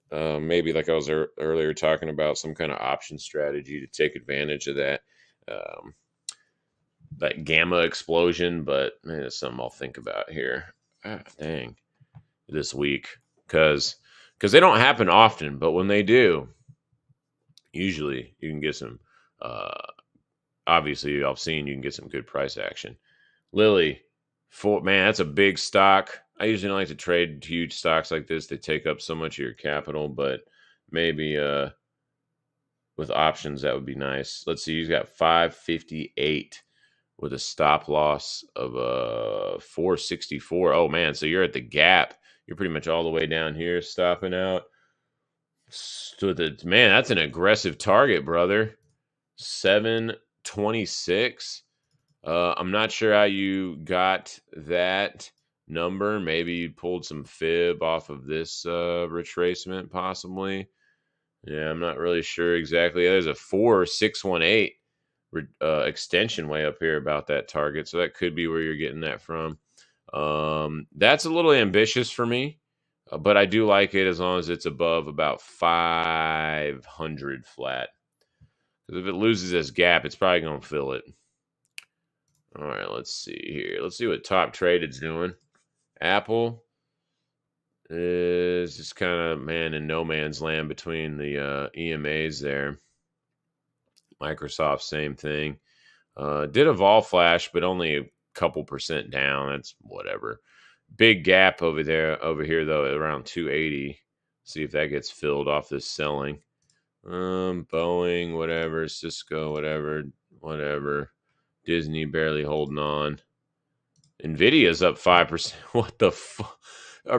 Maybe like I was earlier talking about some kind of option strategy to take advantage of um, that gamma explosion. But man, it's something I'll think about here. Dang, this week because they don't happen often, but when they do, usually you can get some. Obviously, I've seen you can get some good price action. Lily, man, that's a big stock. I usually don't like to trade huge stocks like this. They take up so much of your capital, but maybe with options that would be nice. Let's see, he's got 558 with a stop loss of 464. Oh man, so you're at the gap. You're pretty much all the way down here, stopping out. So man, that's an aggressive target, brother. 726. I'm not sure how you got that number. Maybe you pulled some fib off of this retracement, possibly. Yeah, I'm not really sure exactly. There's a 4618 extension way up here about that target, so that could be where you're getting that from. That's a little ambitious for me, but I do like it as long as it's above about 500 flat. Because if it loses this gap, it's probably going to fill it. All right, let's see here. Let's see what top traded's doing. Apple. is just kind of, man, in no man's land between the EMAs there. Microsoft, same thing. Did a vol flash, but only a couple percent down. That's whatever. Big gap over here though, at around 280. See if that gets filled off this selling. Boeing, whatever, Cisco, whatever. Disney barely holding on. Nvidia's up 5%. What the fuck?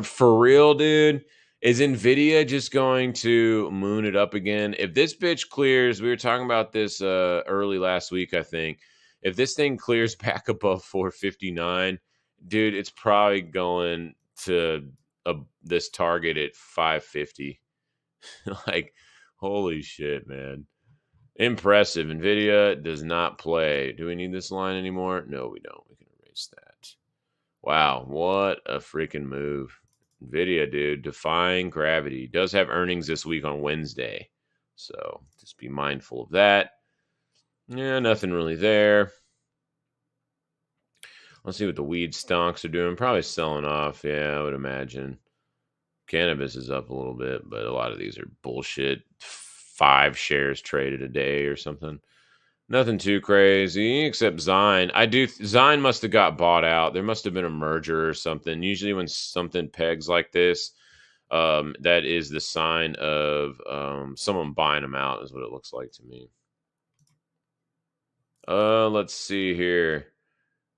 For real, dude? Is Nvidia just going to moon it up again? If this bitch clears, we were talking about this early last week, I think. If this thing clears back above 459, dude, it's probably going to this target at 550. Like, holy shit, man. Impressive. Nvidia does not play. Do we need this line anymore? No, we don't. We can erase that. Wow, what a freaking move. Nvidia, dude, defying gravity. Does have earnings this week on Wednesday. So just be mindful of that. Yeah, nothing really there. Let's see what the weed stonks are doing. Probably selling off. Yeah, I would imagine. Cannabis is up a little bit, but a lot of these are bullshit. 5 shares traded a day or something. Nothing too crazy except Zine. Zine must have got bought out. There must have been a merger or something. Usually when something pegs like this, that is the sign of someone buying them out, is what it looks like to me. Let's see here.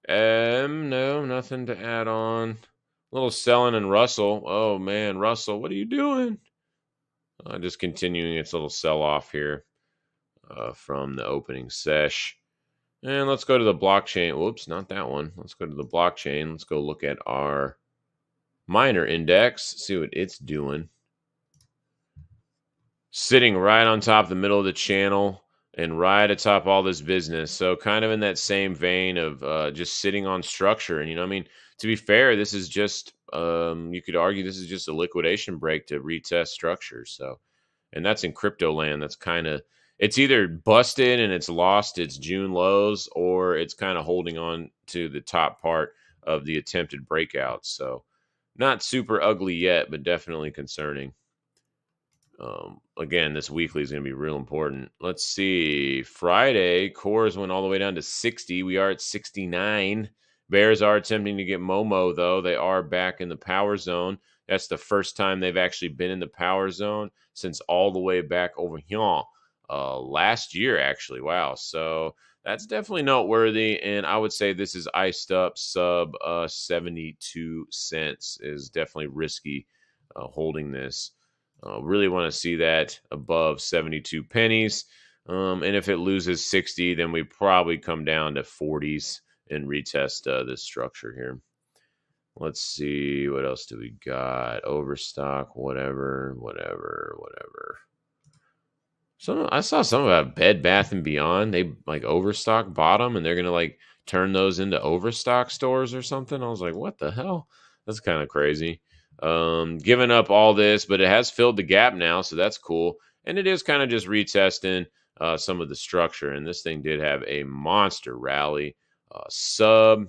No, nothing to add on. A little selling in Russell. Oh man, Russell, what are you doing? Just continuing its little sell-off here from the opening sesh. And let's go to the blockchain. Whoops, not that one. Let's go to the blockchain. Let's go look at our miner index, see what it's doing. Sitting right on top of the middle of the channel and right atop all this business. So kind of in that same vein of just sitting on structure. And, you know, I mean, to be fair, this is just, you could argue this is just a liquidation break to retest structure. So, and that's in crypto land. That's kind of, it's either busted and it's lost its June lows, or it's kind of holding on to the top part of the attempted breakout. So not super ugly yet, but definitely concerning. Again, this weekly is going to be real important. Let's see. Friday, cores went all the way down to 60. We are at 69. Bears are attempting to get Momo, though. They are back in the power zone. That's the first time they've actually been in the power zone since all the way back over here last year, actually. Wow. So that's definitely noteworthy. And I would say this is iced up sub 72 cents is definitely risky holding this. Really want to see that above 72 pennies. And if it loses 60, then we probably come down to 40s and retest this structure here. Let's see. What else do we got? Overstock, whatever. I saw some about Bed Bath and Beyond. They like overstock bottom, and they're going to like turn those into overstock stores or something. I was like, what the hell? That's kind of crazy. Giving up all this, but it has filled the gap now, so that's cool. And it is kind of just retesting some of the structure. And this thing did have a monster rally. Sub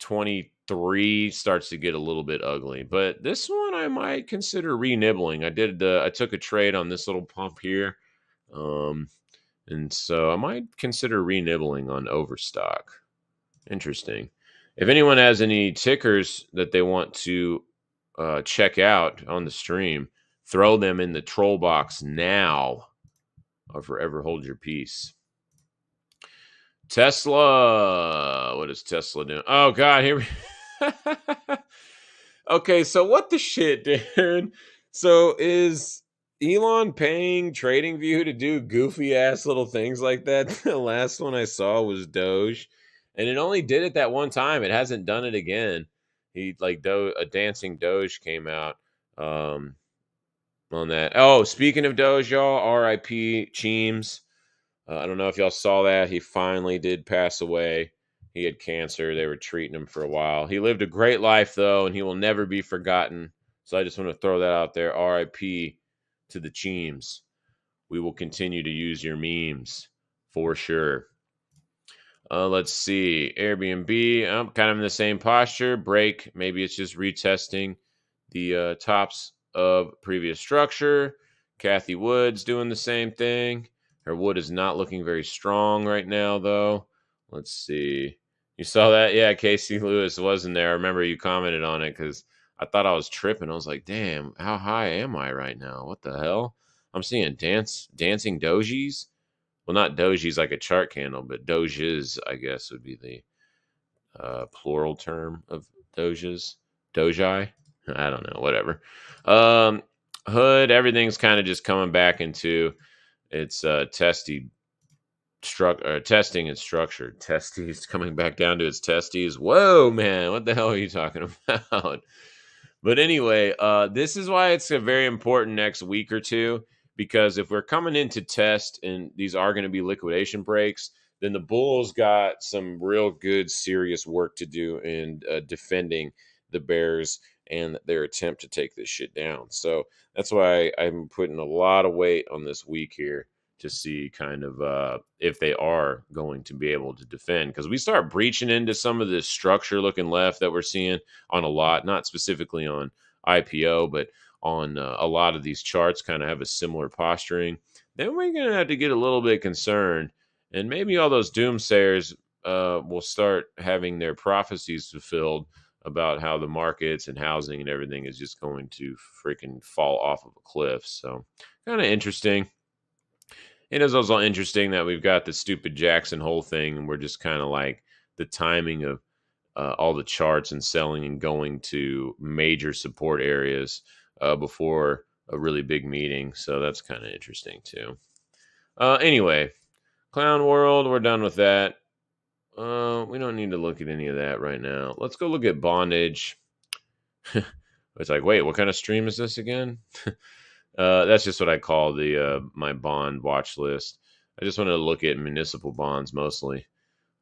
23 starts to get a little bit ugly, but this one I might consider re-nibbling. I took a trade on this little pump here, and so I might consider re-nibbling on overstock. Interesting. If anyone has any tickers that they want to check out on the stream, throw them in the troll box now, or forever hold your peace. Tesla. What is Tesla doing? Oh God, here we. Okay, so what the shit, dude? So is Elon paying TradingView to do goofy ass little things like that? The last one I saw was Doge, and it only did it that one time. It hasn't done it again. He like a dancing Doge came out on that. Oh, speaking of Doge, y'all, R.I.P. Cheems. I don't know if y'all saw that. He finally did pass away. He had cancer. They were treating him for a while. He lived a great life, though, and he will never be forgotten. So I just want to throw that out there. R.I.P. to the Cheems. We will continue to use your memes for sure. Let's see. Airbnb. I'm kind of in the same posture. Break. Maybe it's just retesting the tops of previous structure. Kathy Wood's doing the same thing. Her wood is not looking very strong right now, though. Let's see. You saw that? Yeah, Casey Lewis wasn't there. I remember you commented on it because I thought I was tripping. I was like, damn, how high am I right now? What the hell? I'm seeing dancing dojis. Well, not dojis like a chart candle, but doges, I guess, would be the plural term of doges. Doji? I don't know, whatever. Um, Hood, everything's kind of just coming back into its testing and structure. Testes coming back down to its testes. Whoa, man, what the hell are you talking about? But anyway, this is why it's a very important next week or two, because if we're coming into test and these are going to be liquidation breaks, then the Bulls got some real good, serious work to do in defending the Bears and their attempt to take this shit down. So that's why I'm putting a lot of weight on this week here to see kind of if they are going to be able to defend, because we start breaching into some of this structure looking left that we're seeing on a lot, not specifically on IPO, but on a lot of these charts kind of have a similar posturing, then we're going to have to get a little bit concerned. And maybe all those doomsayers will start having their prophecies fulfilled about how the markets and housing and everything is just going to freaking fall off of a cliff. So kind of interesting. It is also interesting that we've got the stupid Jackson Hole thing, and we're just kind of like the timing of all the charts and selling and going to major support areas before a really big meeting. So that's kind of interesting too. Anyway, Clown World, we're done with that. We don't need to look at any of that right now. Let's go look at bondage. It's like, wait, what kind of stream is this again? That's just what I call the my bond watch list. I just wanted to look at municipal bonds mostly.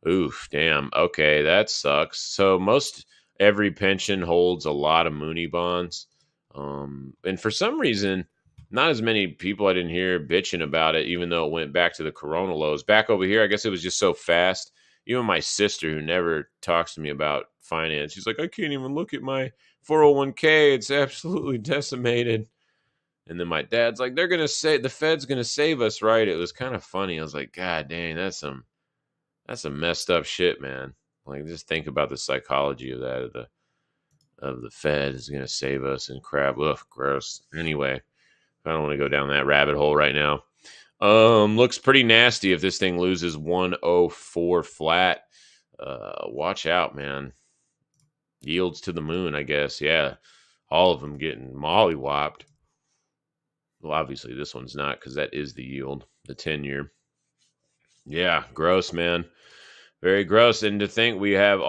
Oof, damn. Okay, that sucks. So most every pension holds a lot of Mooney bonds. And for some reason, not as many people I didn't hear bitching about it, even though it went back to the Corona lows. Back over here, I guess it was just so fast. Even my sister, who never talks to me about finance, she's like, I can't even look at my 401k. It's absolutely decimated. And then my dad's like, they're gonna say the Fed's gonna save us, right? It was kind of funny. I was like, God dang, that's some messed up shit, man. Like, just think about the psychology of that of the Fed is gonna save us and crap. Ugh, gross. Anyway, I don't want to go down that rabbit hole right now. Looks pretty nasty if this thing loses 104 flat. Watch out, man. Yields to the moon, I guess. Yeah, all of them getting mollywopped. Well, obviously this one's not, because that is the yield, the 10-year. Yeah, gross, man. Very gross. And to think we have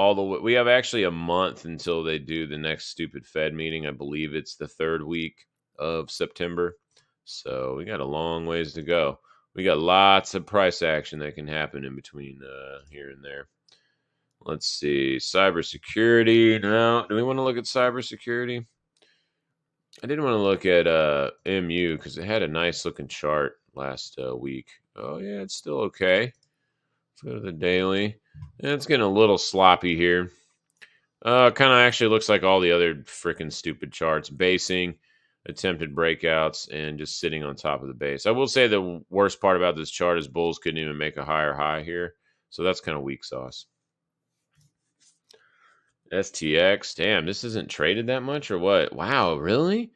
we have actually a month until they do the next stupid Fed meeting. I believe it's the third week of September. So we got a long ways to go. We got lots of price action that can happen in between here and there. Let's see. Cybersecurity. Now, do we want to look at cybersecurity? I didn't want to look at MU because it had a nice looking chart last week. Oh, yeah, it's still okay. Let's go to the daily. And it's getting a little sloppy here. Kind of actually looks like all the other freaking stupid charts. Basing, attempted breakouts, and just sitting on top of the base. I will say the worst part about this chart is bulls couldn't even make a higher high here. So that's kind of weak sauce. STX. Damn, this isn't traded that much or what? Wow, really?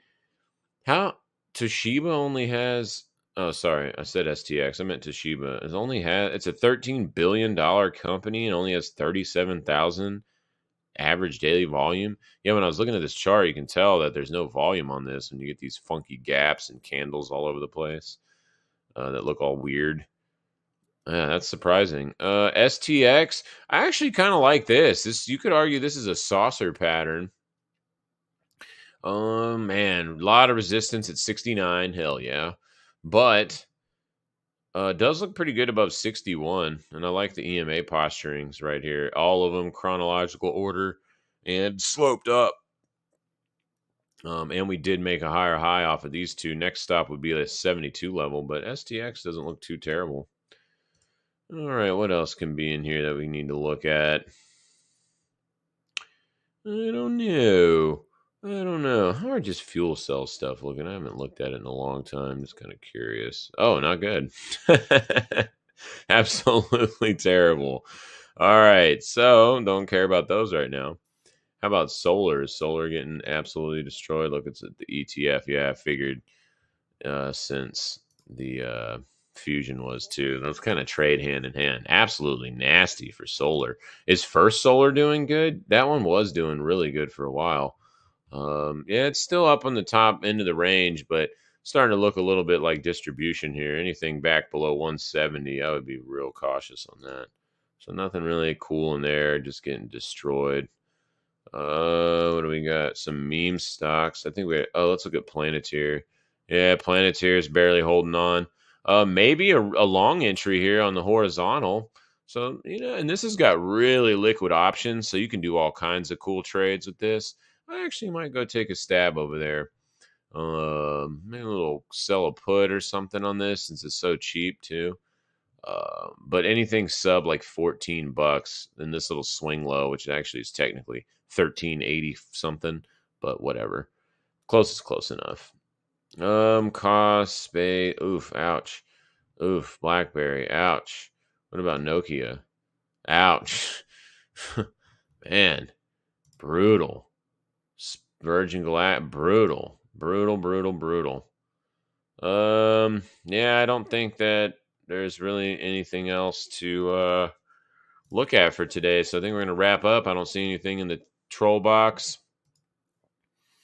How? Toshiba only has... Oh, sorry. I said STX. I meant Toshiba. It's a $13 billion company and only has 37,000 average daily volume. Yeah, when I was looking at this chart, you can tell that there's no volume on this, and you get these funky gaps and candles all over the place that look all weird. Yeah, that's surprising. STX, I actually kind of like this. You could argue this is a saucer pattern. Man, a lot of resistance at 69. Hell yeah. But does look pretty good above 61. And I like the EMA posturings right here. All of them chronological order and sloped up. And we did make a higher high off of these two. Next stop would be the 72 level, but STX doesn't look too terrible. All right, what else can be in here that we need to look at? I don't know. I don't know. How are just fuel cell stuff looking? I haven't looked at it in a long time. Just kind of curious. Oh, not good. Absolutely terrible. All right. So don't care about those right now. How about solar? Is solar getting absolutely destroyed? Look, it's at the ETF. Yeah, I figured since the fusion was too. Those kind of trade hand in hand. Absolutely nasty for solar. Is First Solar doing good? That one was doing really good for a while. Yeah, it's still up on the top end of the range, but starting to look a little bit like distribution here. Anything back below 170, I would be real cautious on that. So nothing really cool in there, just getting destroyed. What do we got? Some meme stocks. I think let's look at Planeteer. Yeah, Planeteer is barely holding on. Maybe a long entry here on the horizontal. So, and this has got really liquid options, so you can do all kinds of cool trades with this. I actually might go take a stab over there. Maybe a little sell a put or something on this since it's so cheap too. But anything sub like $14, then this little swing low, which actually is technically 1380 something, but whatever. Close is close enough. Cost space. Oof, ouch. Oof, BlackBerry. Ouch. What about Nokia? Ouch. Man, brutal. Virgin Galactic, brutal, brutal, brutal, brutal. Yeah, I don't think that there's really anything else to look at for today. So I think we're gonna wrap up. I don't see anything in the troll box.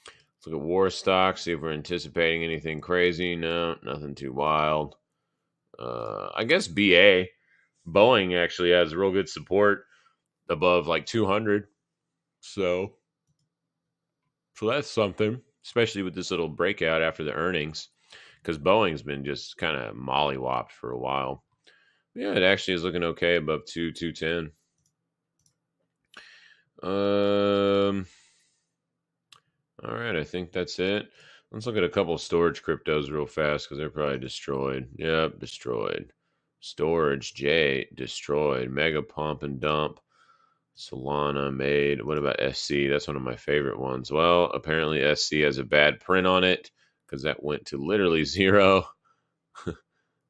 Let's look at war stocks, see if we're anticipating anything crazy. No, nothing too wild. I guess Boeing actually has real good support above like 200. So that's something, especially with this little breakout after the earnings, because Boeing's been just kind of mollywopped for a while. Yeah, it actually is looking okay above 210. All right, I think that's it. Let's look at a couple of storage cryptos real fast because they're probably destroyed. Yep, destroyed. Storage J destroyed. Mega pump and dump. Solana made. What about SC? That's one of my favorite ones. Well, apparently SC has a bad print on it because that went to literally zero. The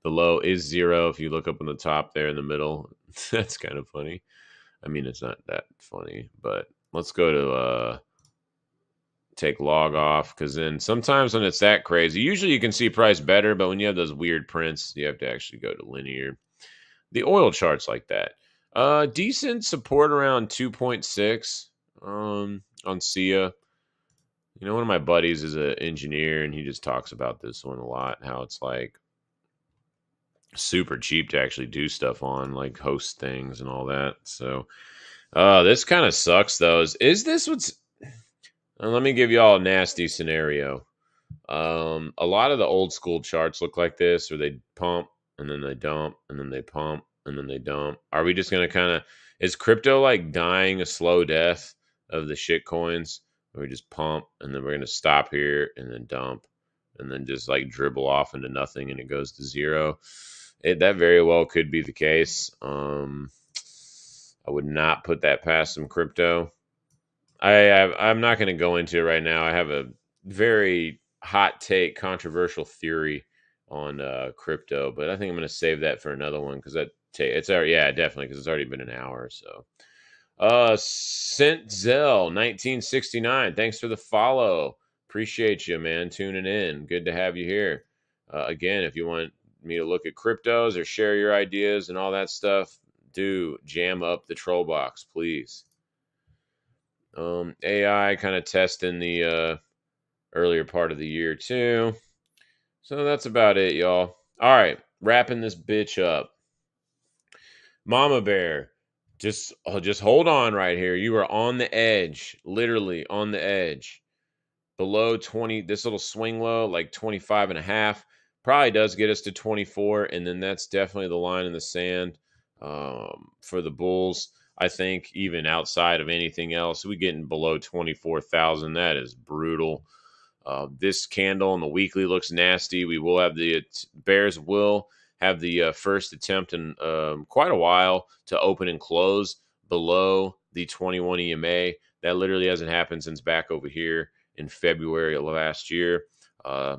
low is zero if you look up on the top there in the middle. That's kind of funny. I mean, it's not that funny, but let's go to take log off because then sometimes when it's that crazy, usually you can see price better, but when you have those weird prints, you have to actually go to linear. The oil charts like that. Decent support around 2.6 on SIA. One of my buddies is an engineer and he just talks about this one a lot, how it's like super cheap to actually do stuff on, like host things and all that. So this kind of sucks though. Is this what's let me give you all a nasty scenario. A lot of the old school charts look like this, where they pump and then they dump and then they pump and then they dump. Are we just gonna is crypto like dying a slow death of the shit coins? Where we just pump and then we're gonna stop here and then dump and then just like dribble off into nothing and it goes to zero. That very well could be the case. I would not put that past some crypto. I'm not going to go into it right now. I have a very hot take, controversial theory on crypto, but I think I'm going to save that for another one because it's already, yeah, definitely, because it's already been an hour. So, Zell 1969, thanks for the follow. Appreciate you, man, tuning in. Good to have you here. Again, if you want me to look at cryptos or share your ideas and all that stuff, do jam up the troll box, please. AI kind of testing the earlier part of the year too. So that's about it, y'all. All right, wrapping this bitch up. Mama Bear, just hold on right here. You are on the edge, literally on the edge. Below 20, this little swing low, like 25 and a half, probably does get us to 24. And then that's definitely the line in the sand for the bulls. I think even outside of anything else, we getting below 24,000. That is brutal. This candle on the weekly looks nasty. We will have Bears will have the first attempt in quite a while to open and close below the 21 EMA. That literally hasn't happened since back over here in February of last year.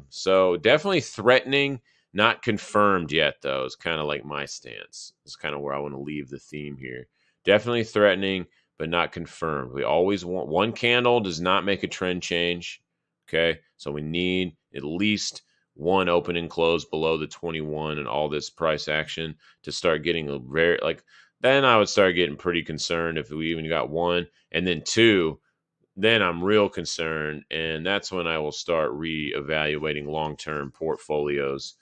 So definitely threatening, not confirmed yet, though, is kind of like my stance. It's kind of where I want to leave the theme here. Definitely threatening, but not confirmed. We always want one candle does not make a trend change. Okay. So we need at least one open and close below the 21 and all this price action to start getting a very like then I would start getting pretty concerned if we even got one. And then two, then I'm real concerned. And that's when I will start reevaluating long term portfolios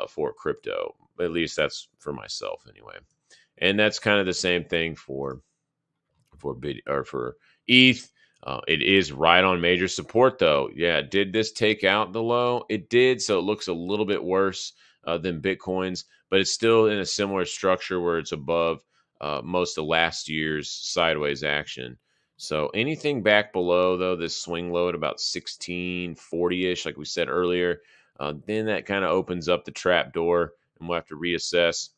for crypto. At least that's for myself anyway. And that's kind of the same thing for ETH. It is right on major support though. Yeah, did this take out the low? It did, so it looks a little bit worse than Bitcoin's, but it's still in a similar structure where it's above most of last year's sideways action. So anything back below though this swing low at about 1640-ish, like we said earlier, then that kind of opens up the trap door, and we'll have to reassess.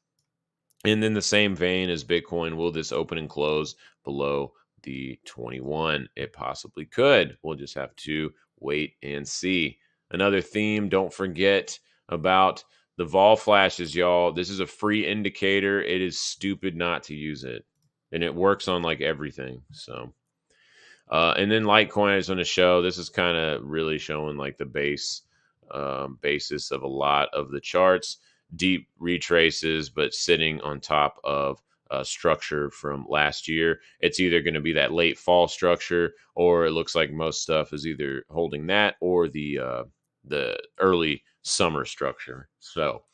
And in the same vein as Bitcoin, will this open and close below the 21? It possibly could. We'll just have to wait and see. Another theme, don't forget about the vol flashes, y'all. This is a free indicator. It is stupid not to use it. And it works on like everything. So, and then Litecoin is on the show. This is kind of really showing like the basis of a lot of the charts. Deep retraces, but sitting on top of a structure from last year. It's either going to be that late fall structure, or it looks like most stuff is either holding that or the early summer structure. So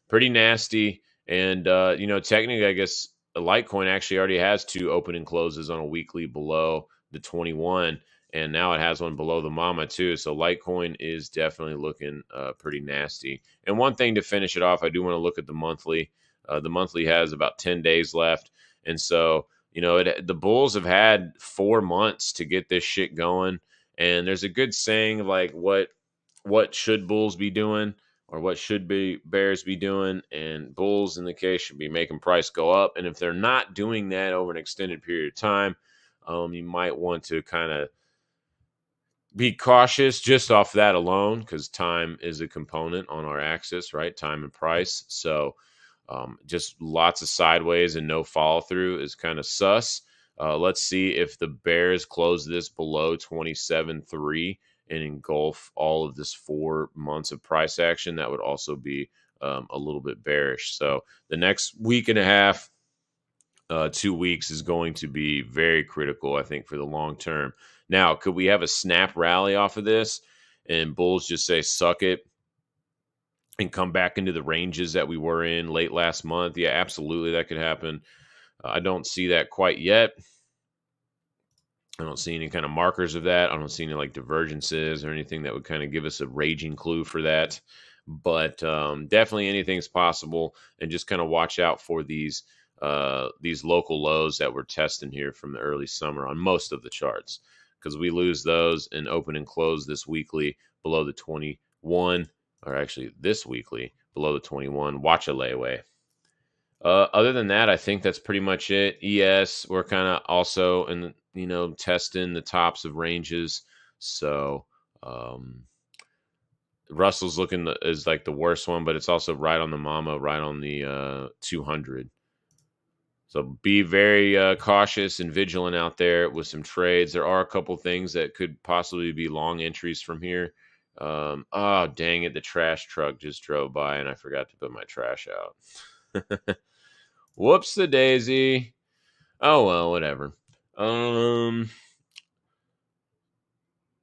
pretty nasty. And technically, I guess Litecoin actually already has two open and closes on a weekly below the 21, and now it has one below the mama too. So Litecoin is definitely looking pretty nasty. And one thing to finish it off, I do want to look at the monthly. The monthly has about 10 days left, and so the bulls have had 4 months to get this shit going. And there's a good saying of like what should bulls be doing, or what should be bears be doing, and bulls in the case should be making price go up. And if they're not doing that over an extended period of time, you might want to kind of be cautious just off that alone, because time is a component on our axis, right? Time and price. So just lots of sideways and no follow through is kind of sus. Let's see if the bears close this below 27.3 and engulf all of this 4 months of price action. That would also be a little bit bearish. So the next week and a half, 2 weeks is going to be very critical, I think, for the long term. Now, could we have a snap rally off of this and bulls just say, suck it, and come back into the ranges that we were in late last month? Yeah, absolutely. That could happen. I don't see that quite yet. I don't see any kind of markers of that. I don't see any like divergences or anything that would kind of give us a raging clue for that. But definitely anything's possible, and just kind of watch out for these local lows that we're testing here from the early summer on most of the charts, because we lose those and open and close this weekly below the 21, or actually this weekly below the 21. Watch a layaway. Other than that, I think that's pretty much it. ES, we're kind of also testing the tops of ranges. So Russell's looking is like the worst one, but it's also right on the mama, right on the 200. So be very cautious and vigilant out there with some trades. There are a couple things that could possibly be long entries from here. Oh, dang it. The trash truck just drove by and I forgot to put my trash out. Whoops the daisy. Oh, well, whatever. All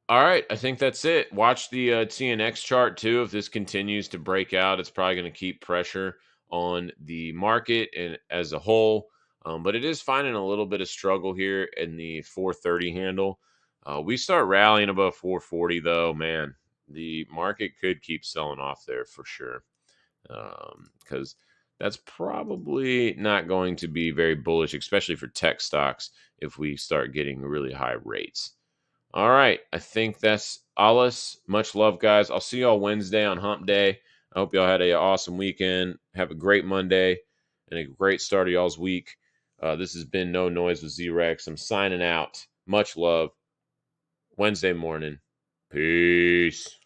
right, I think that's it. Watch the TNX chart too. If this continues to break out, it's probably going to keep pressure on the market and as a whole. But it is finding a little bit of struggle here in the 430 handle. We start rallying above 440 though, man, the market could keep selling off there for sure. Because that's probably not going to be very bullish, especially for tech stocks, if we start getting really high rates. All right, I think that's alles. Much love, guys. I'll see y'all Wednesday on Hump Day. I hope y'all had an awesome weekend. Have a great Monday and a great start of y'all's week. This has been No Noiz with Z-Rex. I'm signing out. Much love. Wednesday morning. Peace.